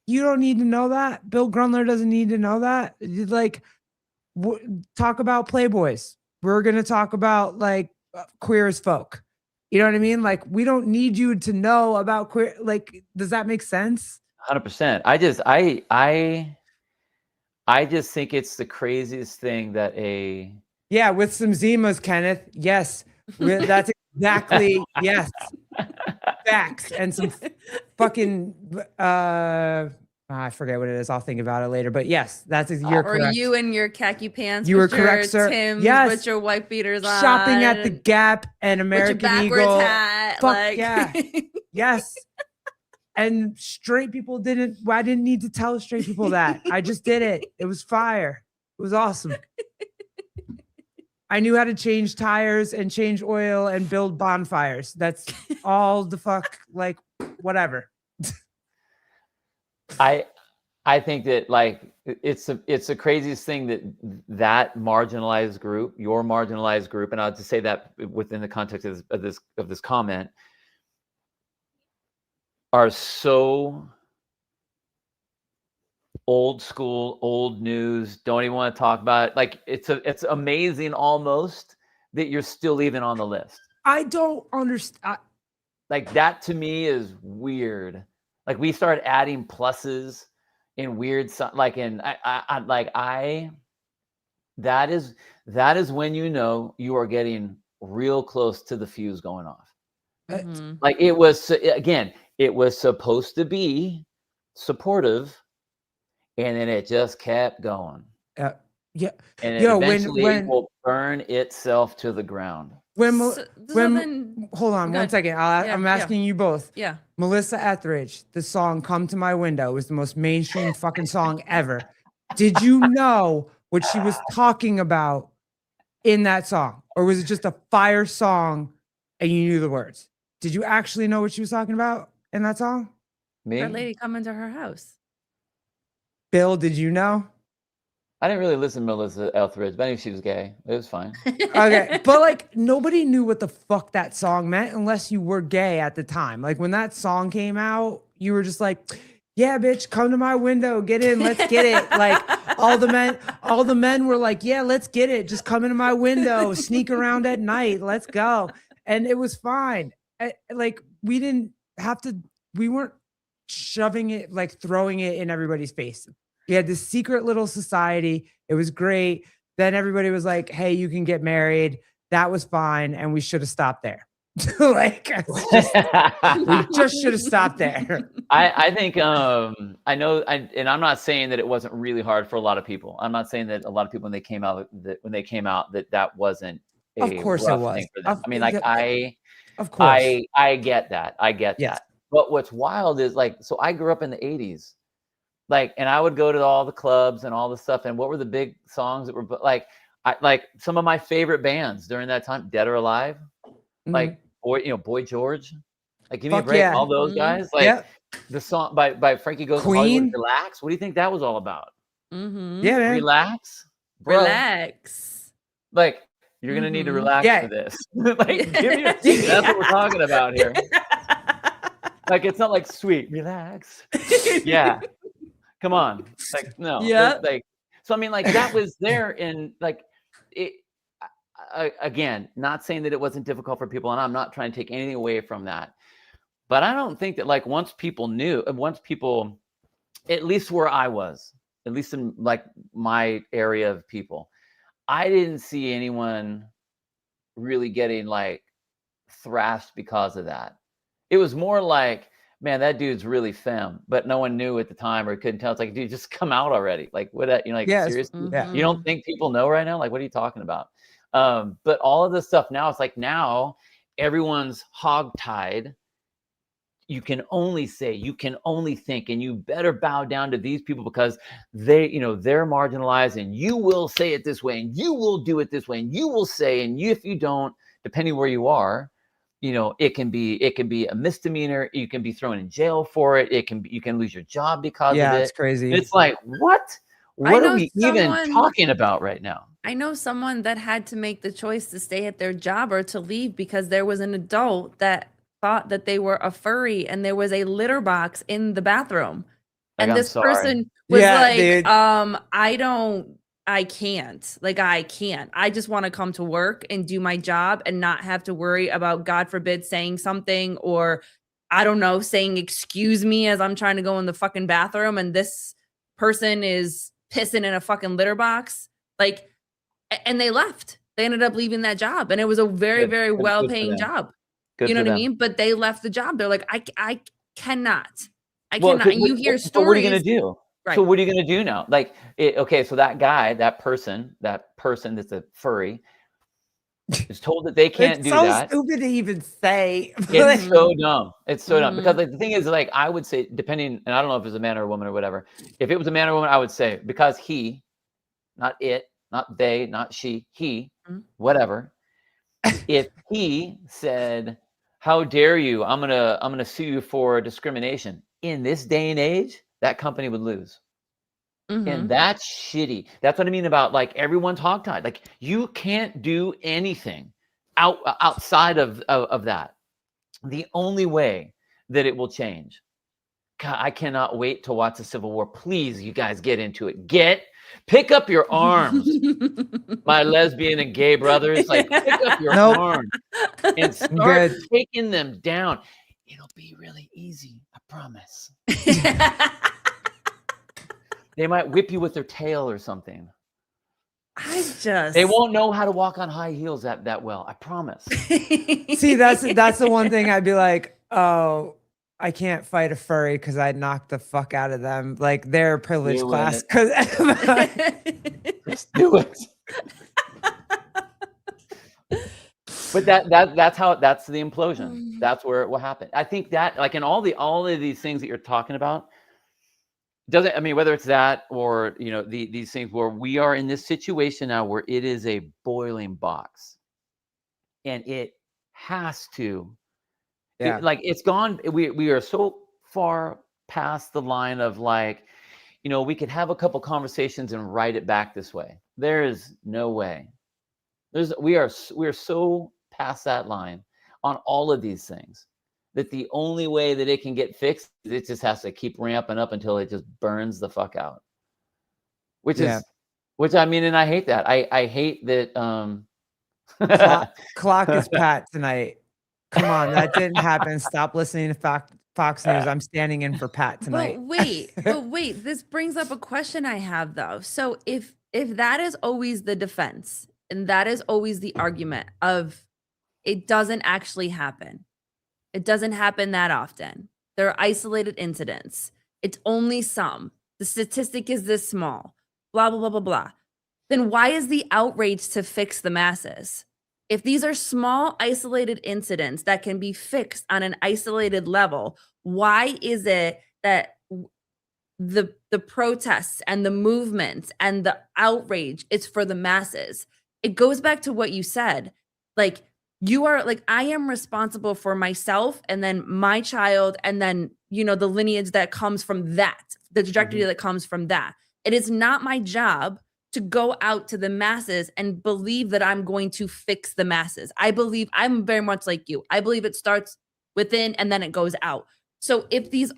You don't need to know that. Bill Grundler doesn't need to know that. Like, talk about Playboys. We're gonna talk about like queer as folk. You know what I mean? Like, we don't need you to know about queer. Like, does that make sense? 100%. I just think it's the craziest thing that Yeah, with some Zimas, Kenneth. Yes, that's exactly yes. Facts and some fucking I forget what it is. I'll think about it later. But yes, you're Or correct. you in your khaki pants. You were with your correct, sir. Timbs, Yes. with your white beaters on. Shopping at the Gap and with your American backwards Eagle. hat. Fuck like, yeah. Yes. And straight people didn't. Well, I didn't need to tell straight people that. I just did it. It was fire. It was awesome. I knew how to change tires and change oil and build bonfires. That's all the fuck, like, whatever. I think that like it's the craziest thing that marginalized group, your marginalized group, and I'll just say that within the context of this comment, are so old school, old news, don't even want to talk about it. Like it's amazing almost that you're still even on the list. I don't understand. Like that to me is weird. Like we started adding pluses in weird like in that is when you know you are getting real close to the fuse going off. Mhm. Like it was, again, it was supposed to be supportive, and then it just kept going. Yeah. And it Yo, eventually when will burn itself to the ground. So then, hold on go 1 ahead. second. I'm Yeah. asking you both. Yeah. Melissa Etheridge, the song "Come to My Window" was the most mainstream fucking song ever. Did you know what she was talking about in that song, or was it just a fire song and you knew the words? Did you actually know what she was talking about in that song? Me? That lady come into her house. Bill, did you know? I didn't really listen to Melissa Etheridge, but I knew she was gay. It was fine. Okay, but like nobody knew what the fuck that song meant unless you were gay at the time. Like when that song came out, you were just like, yeah, bitch, come to my window, get in, let's get it. Like all the men were like, yeah, let's get it. Just come into my window, sneak around at night, let's go. And it was fine. Like we weren't shoving it, like throwing it in everybody's face. We had this secret little society. It was great. Then everybody was like, hey, you can get married. That was fine. And we should have stopped there. Like, we just should have stopped there. I think I know, and I'm not saying that it wasn't really hard for a lot of people. I'm not saying that a lot of people when they came out that wasn't a Of course it rough was. thing for them. I mean, like Of course. I get that. I get Yes. that. But what's wild is like, so I grew up in the 80s. Like, and I would go to all the clubs and all the stuff. And what were the big songs that were like some of my favorite bands during that time, Dead or Alive, like Boy George, like give me a Fuck break. yeah. All those guys, like the song by Frankie Goes to Hollywood, Queen. Relax. What do you think that was all about? Mm-hmm. Yeah, man. Relax, bro. Relax. Like you're gonna need to relax for this. Like give me that's what we're talking about here. Like it's not like sweet, relax. Yeah. Come on. Like, no. Yeah. Like, so I mean, like that was there in like it again, not saying that it wasn't difficult for people, and I'm not trying to take anything away from that. But I don't think that like once people, at least where I was, at least in like my area of people, I didn't see anyone really getting like thrashed because of that. It was more like, man, that dude's really femme, but no one knew at the time or couldn't tell. It's like, dude, just come out already. Like, what? Like, seriously, Yeah. you don't think people know right now? Like, what are you talking about? But all of this stuff now, it's like now everyone's hogtied. You can only say, you can only think, and you better bow down to these people because they're marginalized, and you will say it this way, and you will do it this way, and you will say, and if you don't, depending where you are, it can be a misdemeanor. You can be thrown in jail for it. You can lose your job because of it. Yeah, it's crazy. It's like, what are we even talking about right now? I know someone that had to make the choice to stay at their job or to leave because there was an adult that thought that they were a furry and there was a litter box in the bathroom. And this person was like, dude. I can't. I just want to come to work and do my job and not have to worry about, God forbid, saying something or, I don't know, saying excuse me as I'm trying to go in the fucking bathroom and this person is pissing in a fucking litter box. Like, and they left. They ended up leaving that job. And it was a very, very well-paying job. You know what I mean? But they left the job. They're like, I cannot. And you hear stories. What are you going to do? Right. So what are you going to do now? Like, okay, so that guy, that person that's a furry, is told that they can't It's do so that. stupid to even say. It's so dumb. It's so dumb Mhm. because like the thing is, like I would say, depending, and I don't know if it's a man or a woman or whatever. If it was a man or a woman, I would say because he, not it, not they, not she, he, Mhm. whatever. If he said, "How dare you? I'm gonna sue you for discrimination," in this day and age, that company would lose. And Mhm. that's shitty. That's what I mean about like everyone's hogtied. Like you can't do anything outside of that. The only way that it will change. God, I cannot wait to watch the Civil War. Please, you guys get into it. Pick up your arms, my lesbian and gay brothers. Like pick up your Nope. arms and I'm start good. taking them down. It'll be really easy. I promise. They might whip you with their tail or something. They won't know how to walk on high heels that well. I promise. See, that's the one thing I'd be like, oh, I can't fight a furry because I'd knock the fuck out of them. Like they're a privileged Do class. it. 'Cause Just do it. But that's the implosion. That's where it will happen. I think that like in all of these things that you're talking about, doesn't, I mean, whether it's that or these things where we are in this situation now where it is a boiling box and it has to Yeah. like it's gone. We are so far past the line of like, we could have a couple conversations and write it back this way. There is no way. We are so past that line on all of these things that the only way that it can get fixed is it just has to keep ramping up until it just burns the fuck out. Which I mean, and I hate that. I hate that Clock is Pat tonight. Come on, that didn't happen. Stop listening to Fox News. I'm standing in for Pat tonight. But wait, this brings up a question I have though. So if that is always the defense and that is always the argument of it doesn't actually happen. It doesn't happen that often. There are isolated incidents. It's only some. The statistic is this small. Blah blah blah blah blah. Then why is the outrage to fix the masses? If these are small, isolated incidents that can be fixed on an isolated level, why is it that the protests and the movements and the outrage is for the masses? It goes back to what you said. Like you are like, I am responsible for myself and then my child and then, the lineage that comes from that, the trajectory that comes from that. It is not my job to go out to the masses and believe that I'm going to fix the masses. I'm very much like you. I believe it starts within and then it goes out. So if the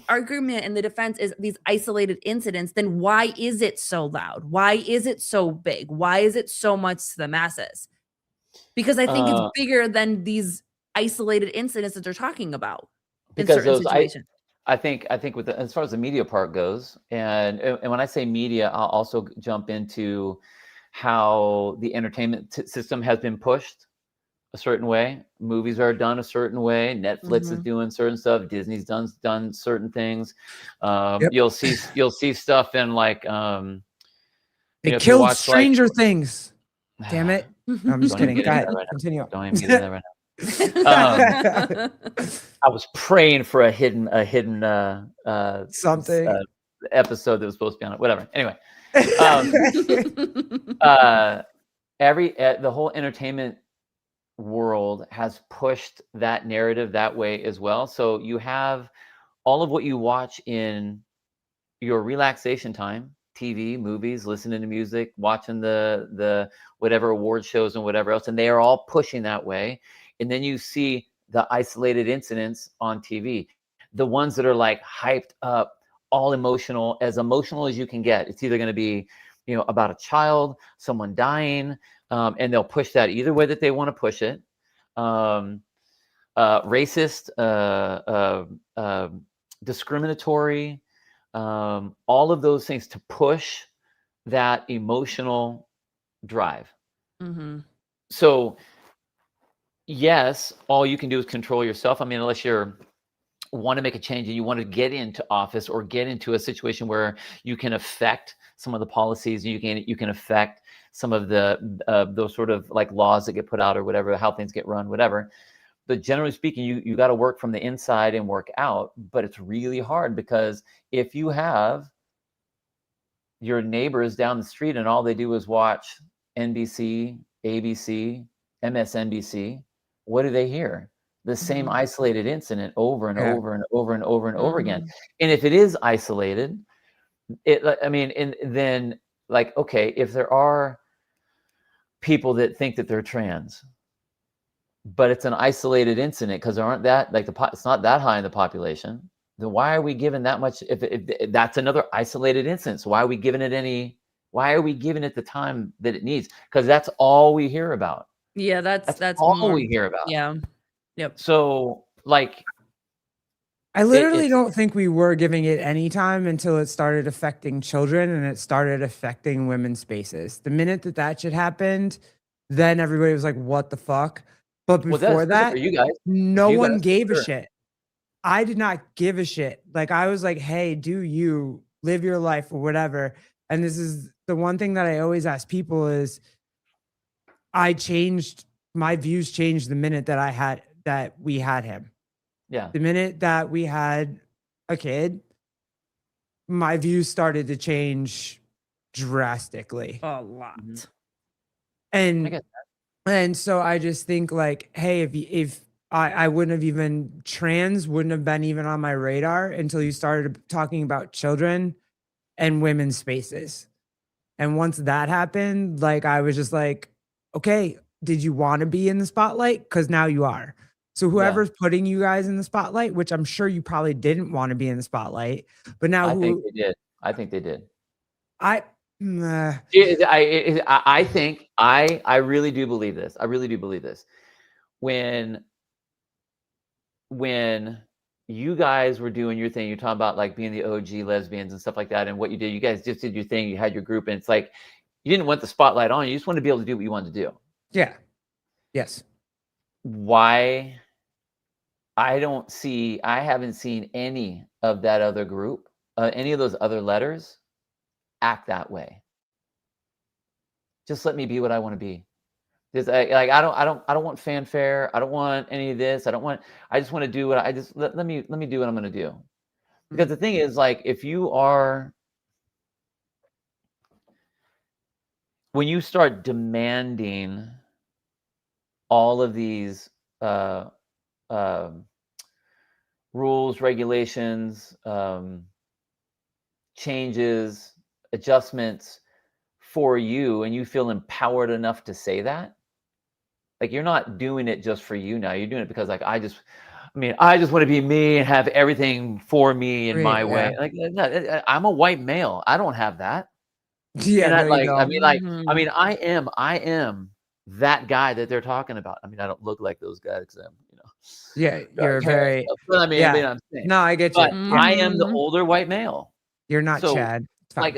argument and the defense is these isolated incidents, then why is it so loud? Why is it so big? Why is it so much to the masses? Because I think it's bigger than these isolated incidents that they're talking about in certain situations. I think with as far as the media part goes, and when I say media, I'll also jump into how the entertainment system has been pushed a certain way. Movies are done a certain way. Netflix is doing certain stuff. Disney's done certain things. You'll see stuff in like They killed Stranger Things. Damn it! I'm just Don't kidding. even Go get ahead. into that right now. Continue. Don't even get into that right now. I was praying for a hidden Something episode that was supposed to be on it. Whatever. Anyway, the whole entertainment world has pushed that narrative that way as well. So you have all of what you watch in your relaxation time, TV, movies, listening to music, watching the whatever award shows and whatever else, and they are all pushing that way. And then you see the isolated incidents on TV, the ones that are like hyped up, all emotional as you can get. It's either going to be, about a child, someone dying, and they'll push that either way that they want to push it. Racist, discriminatory, all of those things to push that emotional drive. So yes, all you can do is control yourself. I mean, unless you're want to make a change and you want to get into office or get into a situation where you can affect some of the policies, you can affect some of the those sort of like laws that get put out or whatever, how things get run, whatever. But generally speaking, you got to work from the inside and work out. But it's really hard because if you have your neighbors down the street and all they do is watch NBC, ABC, MSNBC, what do they hear? The same isolated incident over and over and over and over and over again. And if it is isolated, and then like, okay, if there are people that think that they're trans, but it's an isolated incident because there aren't that, like it's not that high in the population, then why are we giving that much? If that's another isolated instance, why are we giving it the time that it needs? Because that's all we hear about. Yeah, that's all more, we hear about. Yeah. Yep. So like, I literally don't think we were giving it any time until it started affecting children and it started affecting women's spaces. The minute that shit happened, then everybody was like, what the fuck? But before that, you guys, no one gave a shit. I did not give a shit. Like, I was like, hey, do you live your life or whatever? And this is the one thing that I always ask people is my views changed the minute that we had him. Yeah. The minute that we had a kid, my views started to change drastically. A lot. And so I just think like, hey, if I wouldn't have even, trans wouldn't have been even on my radar until you started talking about children and women's spaces. And once that happened, like, I was just like, okay, did you want to be in the spotlight? Because now you are. So whoever's putting you guys in the spotlight, which I'm sure you probably didn't want to be in the spotlight, but now I think they did. I think I really do believe this. I really do believe this. When you guys were doing your thing, you're talking about like being the OG lesbians and stuff like that, and what you did, you guys just did your thing. You had your group, and it's like you didn't want the spotlight on you. You just wanted to be able to do what you wanted to do. Yeah. Yes. Why? I haven't seen any of that other group, any of those other letters act that way. Just let me be what I want to be. Just I don't want fanfare. I don't want any of this. I just want to do what let me do what I'm going to do. Because the thing is, like, when you start demanding all of these rules, regulations, changes, adjustments for you, and you feel empowered enough to say that, like, you're not doing it just for you now. You're doing it because, like, I just want to be me and have everything for me in my way. Like, I'm a white male. I don't have that. Yeah. And I am that guy that they're talking about. I mean, I don't look like those guys. Yeah, you're very. But I'm saying. No, I get you. But I am the older white male. You're not Chad. Wait,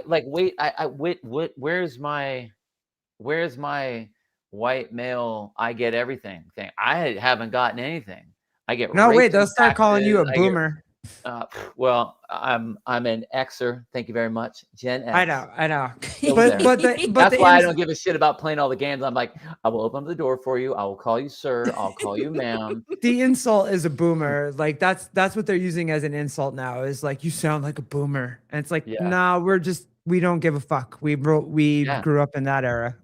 where's my white male? I get everything thing. I haven't gotten anything. I get they'll start calling you a boomer. Well, I'm an Xer. Thank you very much, Gen X. I know. but that's why I don't give a shit about playing all the games. I'm like, I will open the door for you. I will call you sir. I'll call you ma'am. The insult is a boomer. Like, that's what they're using as an insult now. Is like, you sound like a boomer, and it's like, no, we don't give a fuck. We grew up in that era.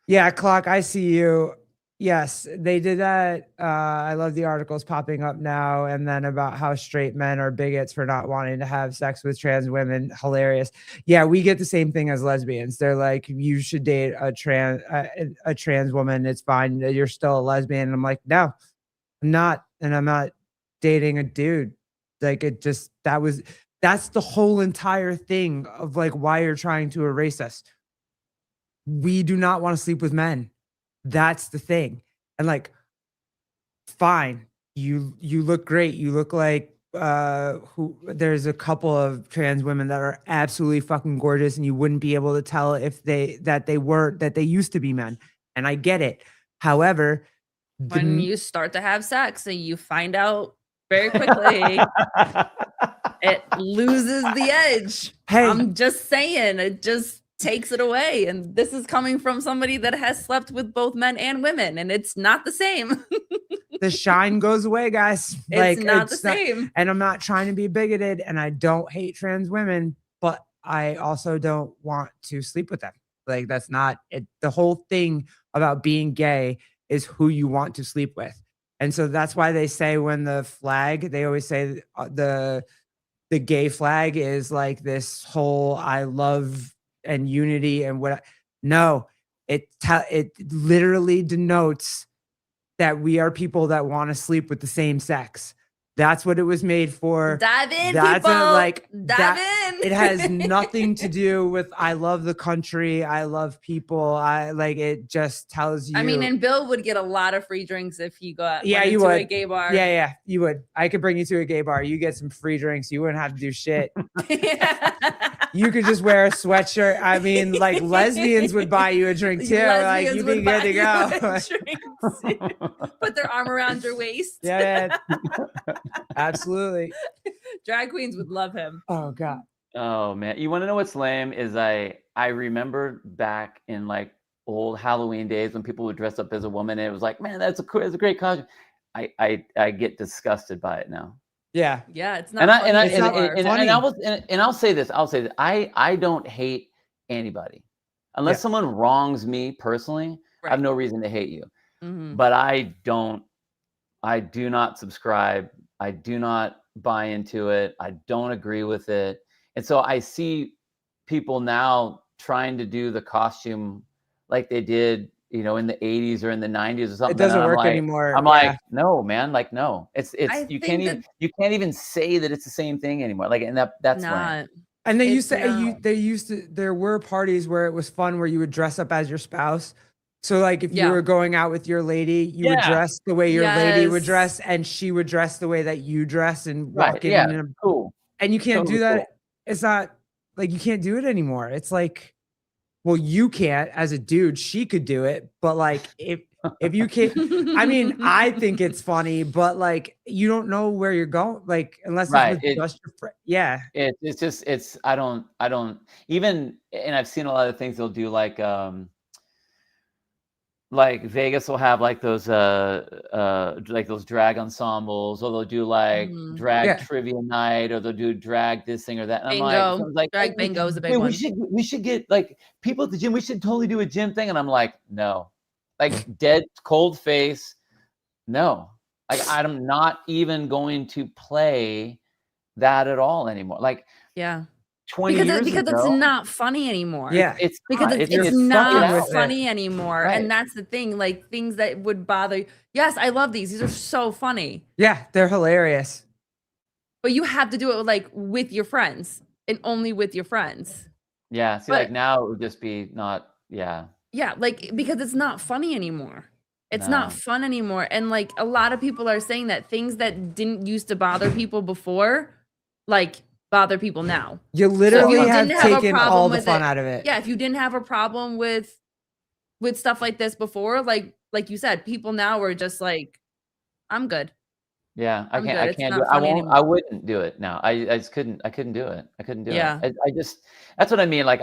Yeah, Clock. I see you. Yes, they did that. I love the articles popping up now and then about how straight men are bigots for not wanting to have sex with trans women. Hilarious. Yeah, we get the same thing as lesbians. They're like, you should date a trans woman. It's fine. You're still a lesbian. And I'm like, no, I'm not. And I'm not dating a dude. Like, that's the whole entire thing of like why you're trying to erase us. We do not want to sleep with men. That's the thing. And like, fine, you look great. You look like there's a couple of trans women that are absolutely fucking gorgeous, and you wouldn't be able to tell if they used to be men. And I get it. However, when you start to have sex and you find out very quickly. It loses the edge. Hey. I'm just saying, it just takes it away. And this is coming from somebody that has slept with both men and women, and it's not the same. The shine goes away, guys. It's not the same. And I'm not trying to be bigoted, and I don't hate trans women, but I also don't want to sleep with them. Like, that's not it. The whole thing about being gay is who you want to sleep with. And so that's why they say when the flag, they always say the gay flag is like this whole I love and unity and what. No, it literally denotes that we are people that want to sleep with the same sex. That's what it was made for. Dive in, That's people. Dive in. It has nothing to do with I love the country. I love people. I like it. Just tells you. I mean, and Bill would get a lot of free drinks if he got Yeah, went you into would. a gay bar. Yeah, you would. I could bring you to a gay bar. You get some free drinks. You wouldn't have to do shit. You could just wear a sweatshirt. I mean, like lesbians would buy you a drink too. Like Lesbians you'd be would good buy to you go. a drink. Put their arm around your waist. Yeah, absolutely. Drag queens would love him. Oh God. Oh man, you want to know what's lame is I remember back in like old Halloween days when people would dress up as a woman and it was like, man, that's a great costume. I get disgusted by it now. Yeah. Yeah, it's not. I'll say this. I don't hate anybody unless someone wrongs me personally. I have no reason to hate you. Mm-hmm. But I do not subscribe. I do not buy into it. I don't agree with it. And so I see people now trying to do the costume like they did, you know, in the 80s or in the 90s or something. It doesn't work anymore. I'm like, no, man, like, no. It's you can't even say that it's the same thing anymore. Like, and that's not. And they there were parties where it was fun where you would dress up as your spouse. So like if you were going out with your lady, you would dress the way your lady would dress, and she would dress the way that you dress and walk in. Yeah, cool. And you can't do that. Cool. It's not like you can't do it anymore. It's like, well, you can't as a dude. She could do it, but like if you can't, I mean, I think it's funny, but like you don't know where you're going, like unless it's with just your friend. Yeah, it's I don't even, and I've seen a lot of things they'll do like Vegas will have like those drag ensembles, or they'll do like drag trivia night, or they'll do drag this thing or that. And bingo. I'm like, drag bingo is a big one. We should get like people at the gym. We should totally do a gym thing. And I'm like, no, like dead cold face. No, like I'm not even going to play that at all anymore. Like, 20 years ago, because it's not funny anymore. Yeah, it's not funny anymore. Right. And that's the thing, like things that would bother you. Yes, I love these. These are so funny. Yeah, they're hilarious. But you have to do it like with your friends and only with your friends. Yeah. See, like now it would just be not. Yeah. Yeah, like because it's not funny anymore. It's not fun anymore. And like a lot of people are saying that things that didn't used to bother people before, like bother people now. You literally have taken all the fun out of it. Yeah, if you didn't have a problem with stuff like this before, like you said, people now are just like, I'm good. Yeah, I can't do it. I wouldn't do it now. I just couldn't. I couldn't do it. I couldn't do it. I just, that's what I mean. Like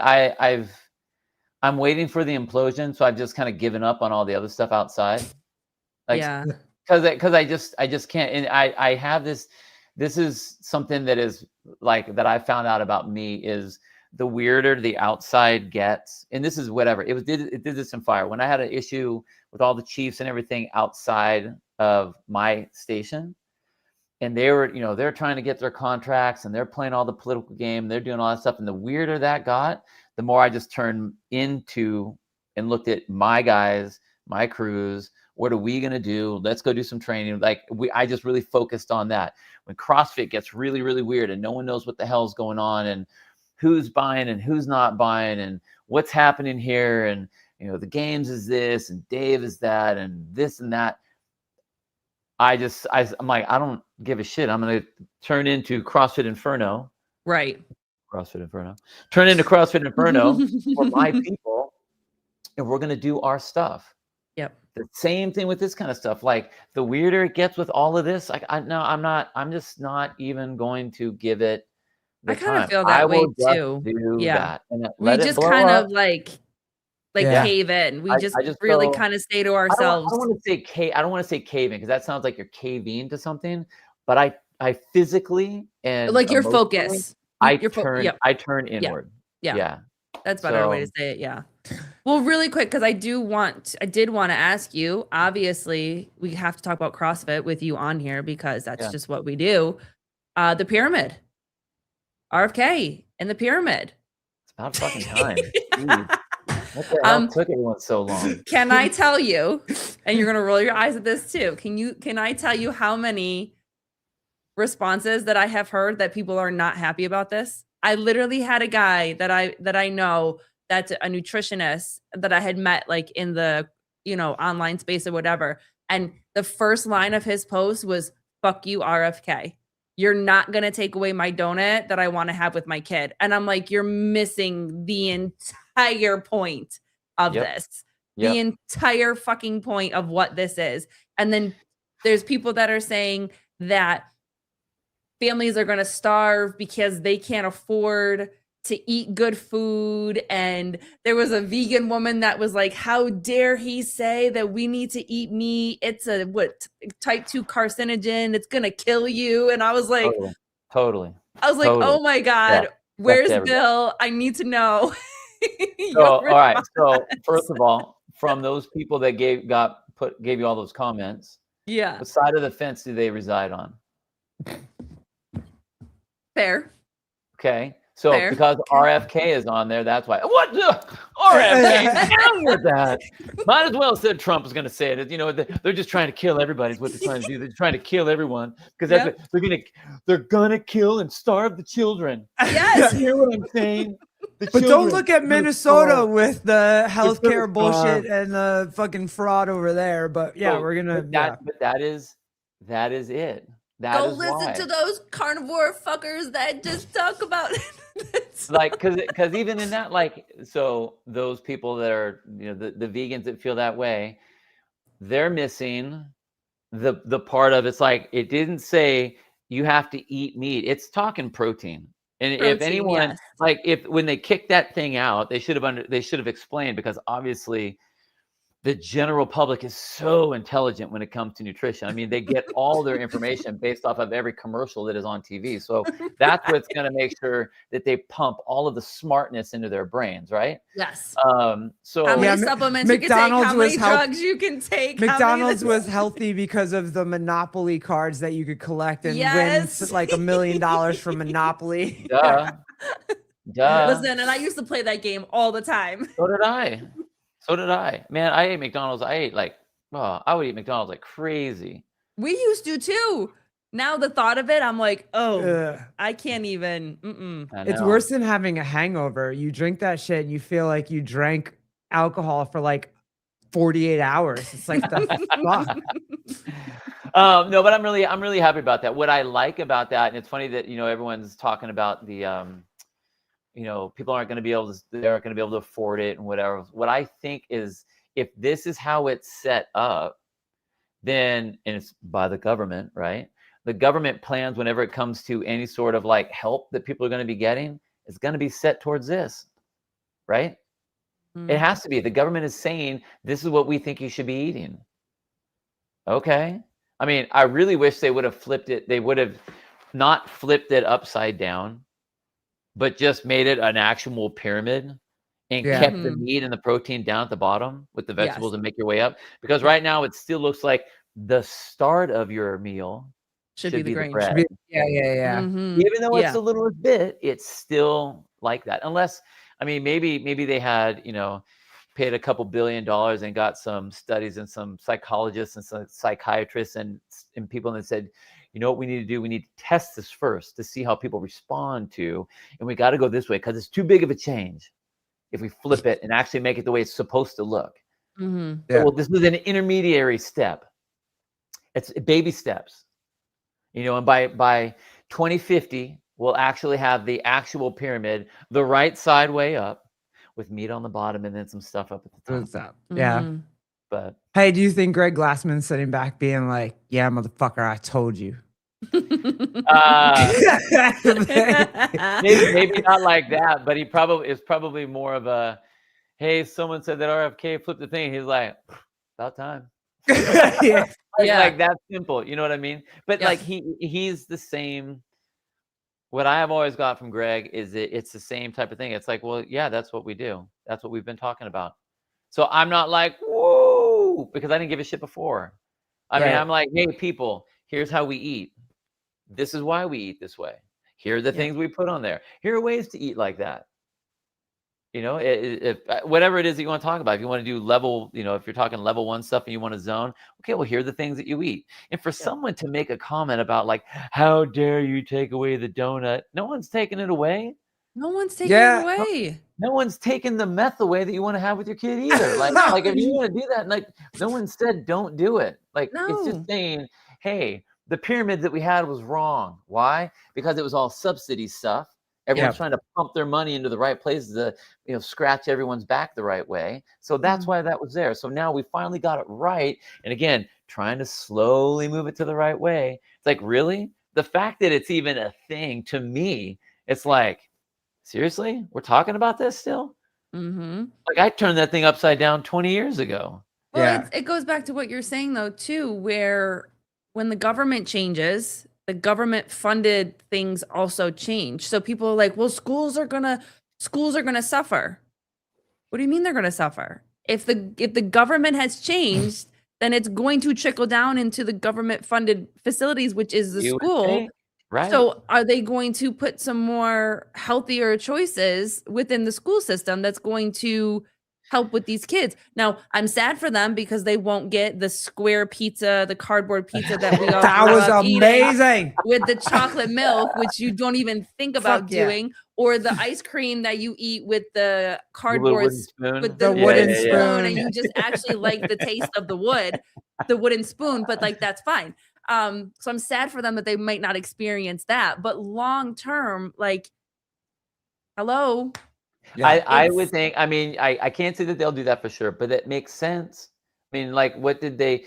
I'm waiting for the implosion, so I've just kind of given up on all the other stuff outside. Like, because I just can't. And I have this. This is something that is like that I found out about me is the weirder the outside gets. And this is whatever. It did this in Fire. When I had an issue with all the chiefs and everything outside of my station, and they were, they're trying to get their contracts and they're playing all the political game, they're doing all that stuff. And the weirder that got, the more I just turned into and looked at my guys, my crews. What are we going to do? Let's go do some training. Like I just really focused on that. When CrossFit gets really, really weird and no one knows what the hell's going on and who's buying and who's not buying and what's happening here. And, the games is this and Dave is that and this and that. I'm like, I don't give a shit. I'm going to turn into CrossFit Inferno. Right. CrossFit Inferno. Turn into CrossFit Inferno for my people. And we're going to do our stuff. Yep. The same thing with this kind of stuff. Like the weirder it gets with all of this, like I'm just not even going to give it the I kind of time. feel I that way will just too. do Yeah. that and We let it just blow kind up. of like Yeah. cave in. We I just just really go, kind of say to I ourselves, don't want to say I don't want to say caving because that sounds like you're caving to something, but I physically and like your emotionally focus. Yep. I turn Yeah. inward. Yeah. Yeah. That's a better way to So say it. Yeah. Well, really quick, because I did want to ask you, obviously, we have to talk about CrossFit with you on here because that's yeah, just what we do. The pyramid, RFK and the pyramid. it's about fucking time. Jeez. What the hell took everyone so long? Can I tell you, and you're gonna roll your eyes at this too. Can I tell you how many responses that I have heard that people are not happy about this? I literally had a guy that I know that's a nutritionist that I had met like in the online space or whatever. And the first line of his post was "fuck you, RFK. You're not gonna take away my donut that I want to have with my kid." And I'm like, you're missing the entire point of Yep. this. The Yep. entire fucking point of what this is. And then there's people that are saying that families are going to starve because they can't afford to eat good food. And there was a vegan woman that was like, how dare he say that we need to eat meat? It's a type 2 carcinogen. It's going to kill you. And I was like, Totally. oh my God, Yeah. where's Everybody. Bill? I need to know. So, all right. So first of all, from those people that gave you all those comments, Yeah. what side of the fence do they reside on? Fair. Okay. So Fair. because RFK is on there, that's why. What the RFK? Down with that. Might as well have said Trump was going to say it. You know, they're just trying to kill everybody. Is what they're trying to do. They're trying to kill everyone because that's what they're gonna kill and starve the children. Yes. You hear what I'm saying? But don't look at Minnesota with the healthcare bullshit and the fucking fraud over there. But yeah, we're gonna. But that is it. Go listen to those carnivore fuckers that just talk about it. Like, because even in that, like, so those people that are, the vegans that feel that way, they're missing the part of it's like it didn't say you have to eat meat. It's talking protein. And if anyone when they kicked that thing out, they should have explained, because obviously the general public is so intelligent when it comes to nutrition. I mean, they get all their information based off of every commercial that is on TV. So that's what's going to make sure that they pump all of the smartness into their brains, right? Yes. So how many supplements you can take, how many drugs you can take. McDonald's was healthy because of the Monopoly cards that you could collect and win like $1 million from Monopoly. Duh. Listen, and I used to play that game all the time. So did I. Man, I ate McDonald's. I would eat McDonald's like crazy. We used to too. Now the thought of it, I'm like, I can't even. It's worse than having a hangover. You drink that shit and you feel like you drank alcohol for like 48 hours. It's like the fuck. No, but I'm really happy about that. What I like about that, and it's funny that everyone's talking about the people aren't going to be able to afford it and whatever. What I think is, if this is how it's set up, then, and it's by the government, right? The government plans, whenever it comes to any sort of like help that people are going to be getting, is going to be set towards this, right? It has to be. The government is saying, this is what we think you should be eating. Okay. I mean, I really wish they would have flipped it. They would have not flipped it upside down, but just made it an actual pyramid and kept the meat and the protein down at the bottom with the vegetables and make your way up. Because right now it still looks like the start of your meal should be the bread. Yeah. Mm-hmm. Even though it's a little bit, it's still like that. Unless, I mean, maybe they had, paid a couple $1 billion and got some studies and some psychologists and some psychiatrists and people that said, you know what we need to do? We need to test this first to see how people respond to, and we got to go this way because it's too big of a change if we flip it and actually make it the way it's supposed to look. Mm-hmm. Yeah. Well, this is an intermediary step. It's baby steps, and by 2050, we'll actually have the actual pyramid, the right side way up, with meat on the bottom and then some stuff up at the top. Yeah. But Hey, do you think Greg Glassman's sitting back being like, "Yeah, motherfucker, I told you"? uh, maybe not like that, but he probably is probably more of a, hey, someone said that RFK flipped the thing. He's like, about time. Yeah. Like that simple. You know what I mean? But Yeah. like he's the same. What I have always got from Greg is it's the same type of thing. It's like, well, yeah, that's what we do. That's what we've been talking about. So I'm not like, whoa, because I didn't give a shit before. I mean, Right. I'm like, hey, people, here's how we eat. This is why we eat this way. Here are the things we put on there. Here are ways to eat like that. You know, if whatever it is that you want to talk about, if you want to do level, you know, if you're talking level 1 stuff and you want to zone, okay, well, here are the things that you eat. And for someone to make a comment about like, how dare you take away the donut? No one's taking it away. No one's taking Yeah. it away. No one's taking the meth away that you want to have with your kid either. Like if you want to do that, like no one said don't do it. Like it's just No. saying, hey, the pyramid that we had was wrong. Why? Because it was all subsidy stuff. Everyone's trying to pump their money into the right places to, you know, scratch everyone's back the right way. So that's why that was there. So now we finally got it right. And again, trying to slowly move it to the right way. It's like, really? The fact that it's even a thing to me, it's like, seriously? We're talking about this still? Mm-hmm. Like I turned that thing upside down 20 years ago. Well, Yeah. it goes back to what you're saying though, too, where when the government changes, the government funded things also change. So people are like, well, schools are gonna suffer. What do you mean they're gonna suffer? If the government has changed, then it's going to trickle down into the government funded facilities, which is the You would school. think, right? So are they going to put some more healthier choices within the school system that's going to help with these kids? Now, I'm sad for them because they won't get the square pizza, the cardboard pizza that we all That grew was up eating amazing. with the chocolate milk, which you don't even think about Fuck yeah. doing, or the ice cream that you eat with the The little cardboard wooden spoon. with The the wooden wooden spoon, spoon. and you just actually like the taste of the wood, the wooden spoon, but like that's fine. So I'm sad for them that they might not experience that, but long term, like, hello, Yeah. I would It's- think, I mean, I can't say that they'll do that for sure, but it makes sense. I mean, like, what did they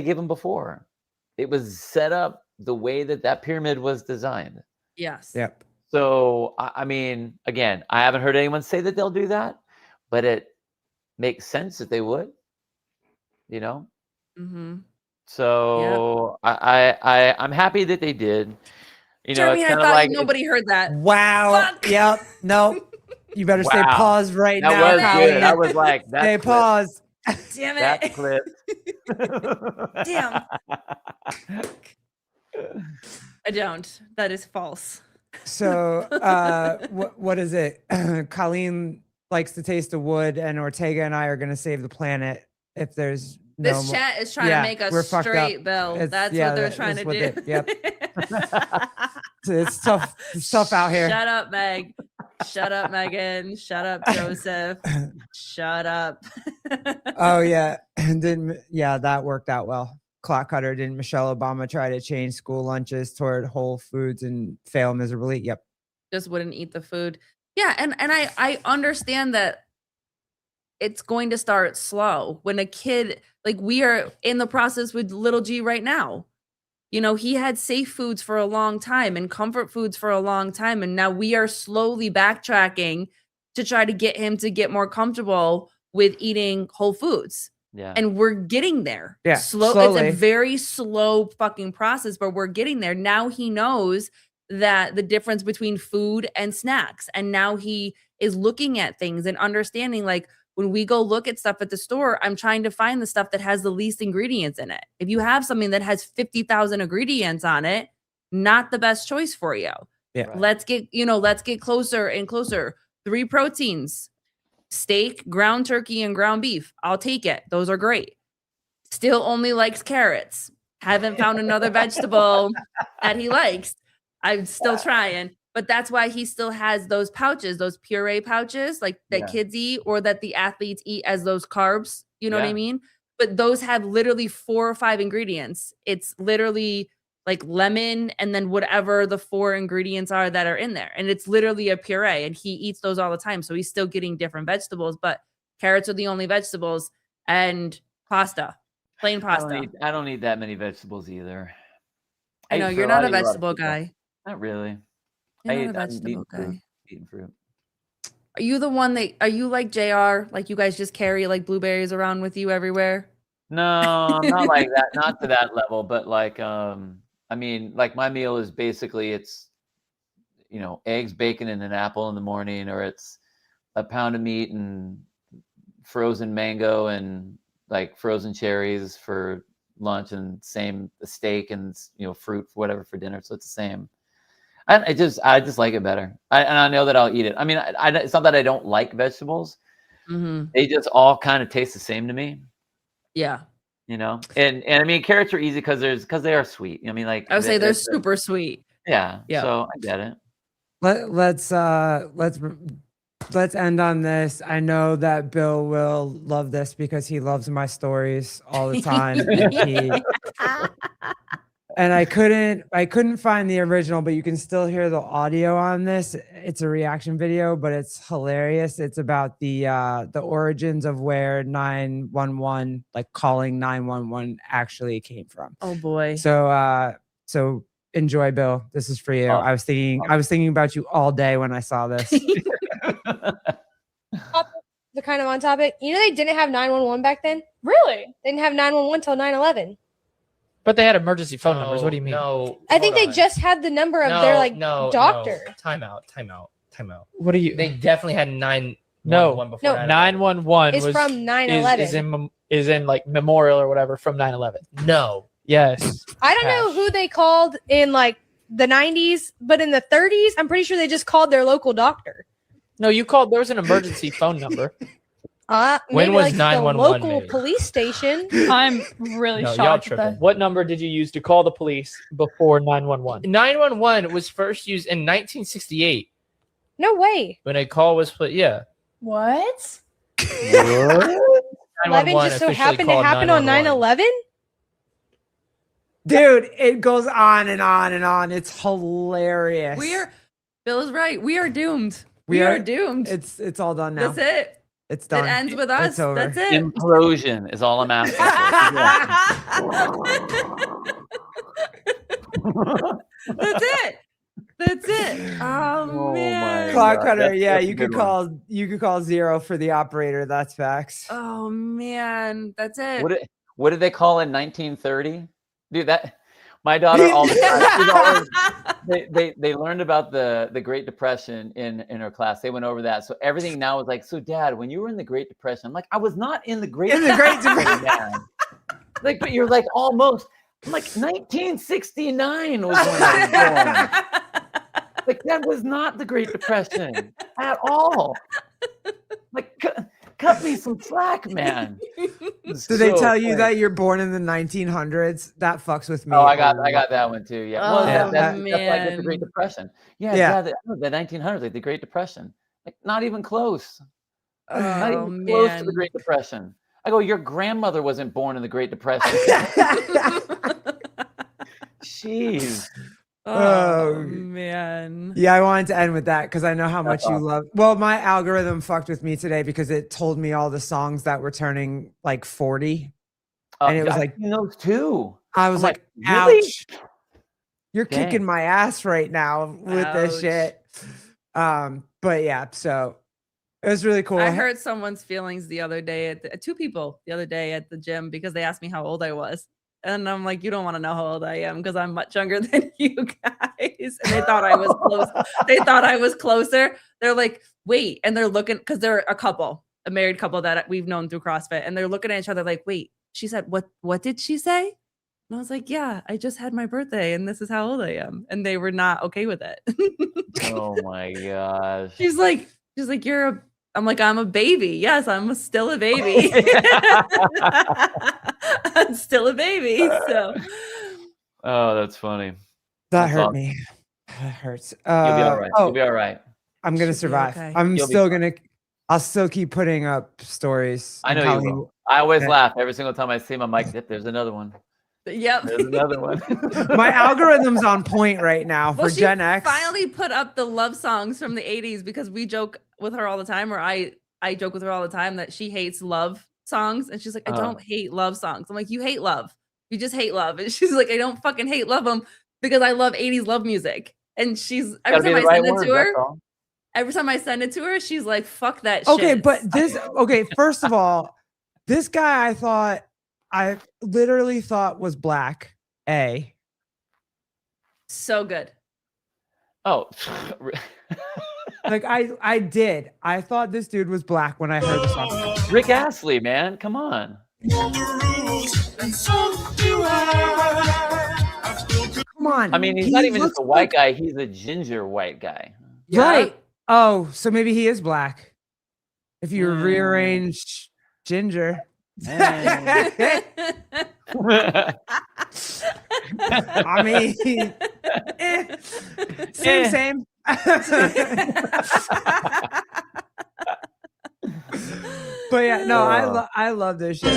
give them before? It was set up the way that pyramid was designed. yes, Yep. So, I mean, again, I haven't heard anyone say that they'll do that, but it makes sense that they would, you know? mm-hmm. So I'm happy that they did. You know, Jeremy, it's I kind of thought like nobody heard that. Wow. Fuck. Yep. No. You better say Wow. pause right that now, was Colleen. good. I was like, that's Say clipped. pause. Damn That's it. clipped. Damn. I don't. That is false. So what is it? Colleen likes the taste of wood, and Ortega and I are gonna save the planet if there's no This chat is trying yeah, to make us we're fucked up. straight, Bill. It's- That's yeah, what they're that- trying that's to what do. It's tough. It's tough out here. Shut up, Meg. Shut up, Megan. Shut up, Joseph. Shut up. Oh yeah, that worked out well. Clock cutter. Didn't Michelle Obama try to change school lunches toward whole foods and fail miserably? Yep. Just wouldn't eat the food. Yeah, and I understand that it's going to start slow when a kid, like, we are in the process with little G right now. You know, he had safe foods for a long time and comfort foods for a long time, and now we are slowly backtracking to try to get him to get more comfortable with eating whole foods. Yeah. And we're getting there. Yeah, Slowly. slowly. It's a very slow fucking process, but we're getting there. Now he knows that the difference between food and snacks. And now he is looking at things and understanding, like, when we go look at stuff at the store, I'm trying to find the stuff that has the least ingredients in it. If you have something that has 50,000 ingredients on it, not the best choice for you. Yeah. Right. Let's get closer and closer. 3 proteins: steak, ground turkey, and ground beef. I'll take it. Those are great. Still only likes carrots. Haven't found another vegetable that he likes. I'm still trying, but that's why he still has those pouches, those puree pouches, like that Yeah. kids eat or that the athletes eat as those carbs. You know what I Yeah. mean? But those have literally 4 or 5 ingredients. It's literally like lemon and then whatever the 4 ingredients are that are in there. And it's literally a puree, and he eats those all the time. So he's still getting different vegetables, but carrots are the only vegetables, and pasta, plain pasta. I don't need that many vegetables either. I know eat you're fruit. I not a eat lot of vegetable fruit, though. guy. Not really. You're I not a I'm vegetable eating fruit. guy. Eating fruit. Are you the one that are you like JR? Like you guys just carry like blueberries around with you everywhere? No, I'm not like that. Not to that level, but like, I mean, like my meal is basically it's, eggs, bacon, and an apple in the morning, or it's a pound of meat and frozen mango and like frozen cherries for lunch, and same steak and fruit, whatever, for dinner. So it's the same. I just like it better. And I know that I'll eat it. I mean, it's not that I don't like vegetables. Mm-hmm. They just all kind of taste the same to me. Yeah. And I mean, carrots are easy because they are sweet. I mean, like I would say they're super sweet. Yeah. Yeah. So I get it. Let's end on this. I know that Bill will love this because he loves my stories all the time. And I couldn't find the original, but you can still hear the audio on this. It's a reaction video, but it's hilarious. It's about the origins of where 911, like calling 911, actually came from. Oh boy. So enjoy, Bill. This is for you. Awesome. I was thinking about you all day when I saw this. The kind of on topic. They didn't have 911 back then. Really? They didn't have 911 till 9/11. But they had emergency phone numbers. What do you mean? No. I think hold they on. just had the number of their doctor. No. Time out. What do you? They definitely had 911 before No. 9/11. 911 It's was from 9/11. is in like memorial or whatever from 9/11. No. Yes. I don't know who they called in like the 90s, but in the 30s, I'm pretty sure they just called their local doctor. No, you called. There was an emergency phone number. When Maybe was like 911 the local made? police station? I'm really No, y'all shocked. tripping. What number did you use to call the police before 911? 911 was first used in 1968 No way. when a call was put. Yeah. What? 11 just so happened to happen on 9/11. Dude, it goes on and on and on. It's hilarious. Bill is right. We are doomed. We We are- are doomed. It's all done now. That's it. It's done. It ends with us. It's over. That's it. Implosion is all I'm asking That's it. That's it. Oh, Oh man. my Clock God, cutter. that's- Yeah, that's a you could good one. call 0 for the operator. That's facts. Oh man, that's it. What did they call in 1930? Dude, my daughter all the time. she's always- they learned about the Great Depression in her class. They went over that. So everything now is like, so Dad, when you were in the Great Depression, I'm like, I was not in the Great Depression. Dad. Like, but you're like almost. I'm like 1969 was when I was born. Like that was not the Great Depression at all. Like cut me some slack, man. Do they tell you that you're born in the 1900s? That fucks with me. Oh, I got that one too. Yeah. Well, Oh, that's like man. the Great Depression. Yeah, Yeah. the 1900s, like the Great Depression. Like not even close. Not Oh even close to the man. Great Depression. I go, your grandmother wasn't born in the Great Depression. Jeez. Oh man. Yeah, I wanted to end with that because I know how much That's you awesome. love. Well, my algorithm fucked with me today because it told me all the songs that were turning like 40. And it was I've like- seen those too. I was I'm like, like, really? ouch. You're Dang. kicking my ass right now with this Ouch. shit. But yeah, so it was really cool. I hurt someone's feelings the other day two people the other day at the gym because they asked me how old I was. And I'm like, you don't want to know how old I am because I'm much younger than you guys. And they thought I was close. They thought I was closer. They're like, wait. And they're looking because they're a married couple that we've known through CrossFit. And they're looking at each other like, wait, she said, what did she say? And I was like, yeah, I just had my birthday and this is how old I am. And they were not okay with it. Oh my gosh. She's like, I'm like, I'm a baby. Yes, I'm still a baby. I'm still a baby. So Oh, that's funny. That That's hurt awesome. me. That hurts. You'll be all right. You'll be all right. I'm gonna Should be survive. okay. I'm You'll be still fine. gonna. I'll still keep putting up stories. I and know you telling will. I always Okay. laugh every single time I see my mic dip. There's another one. Yep. There's another one. My algorithm's on point right now for Well, she Gen X. finally put up the love songs from the 80s because we joke with her all the time, or I joke with her all the time that she hates love songs. And she's like, I don't hate love songs. I'm like, you hate love. You just hate love. And she's like, I don't fucking hate love them because I love 80s love music. And she's every time I send it to her, every time I send it to her, she's like, fuck that shit. Okay, but first of all, this guy I literally thought was black. So good. Oh. Like I did. I thought this dude was black when I heard the song. Rick Astley, man. Come on. Come on. I mean, he's not even just a white guy. He's a ginger white guy. Yeah. Right. Oh, so maybe he is black. If you rearrange ginger. Man. I mean, same. But yeah, no, I love this shit.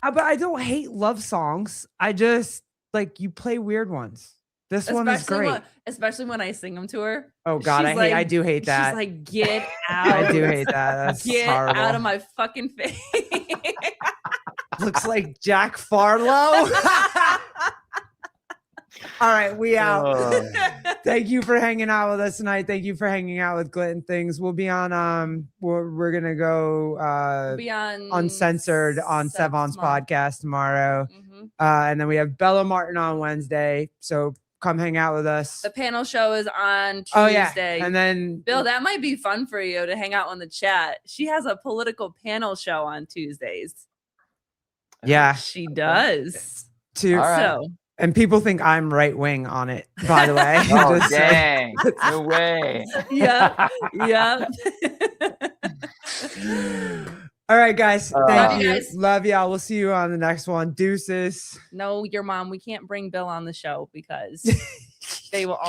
But I don't hate love songs. I just like you play weird ones. This one is great. Especially when I sing them to her. Oh God, I do hate that. She's like, get out. I do hate that. That's get horrible. out of my fucking face. Looks like Jack Farlow. All right, we out. Thank you for hanging out with us tonight. Thank you for hanging out with Glit and Things. We'll be on we're gonna go be on uncensored on Sevon's podcast tomorrow. Mm-hmm. And then we have Bella Martin on Wednesday. So come hang out with us. The panel show is on Tuesday. Oh yeah. And then Bill, that might be fun for you to hang out on the chat. She has a political panel show on Tuesdays. Yeah. She does. Right. And people think I'm right wing on it, by the way. Oh, dang. No way. Yeah. Yeah. All right, guys. Thank you. Guys. Love y'all. We'll see you on the next one. Deuces. No, your mom. We can't bring Bill on the show because they will all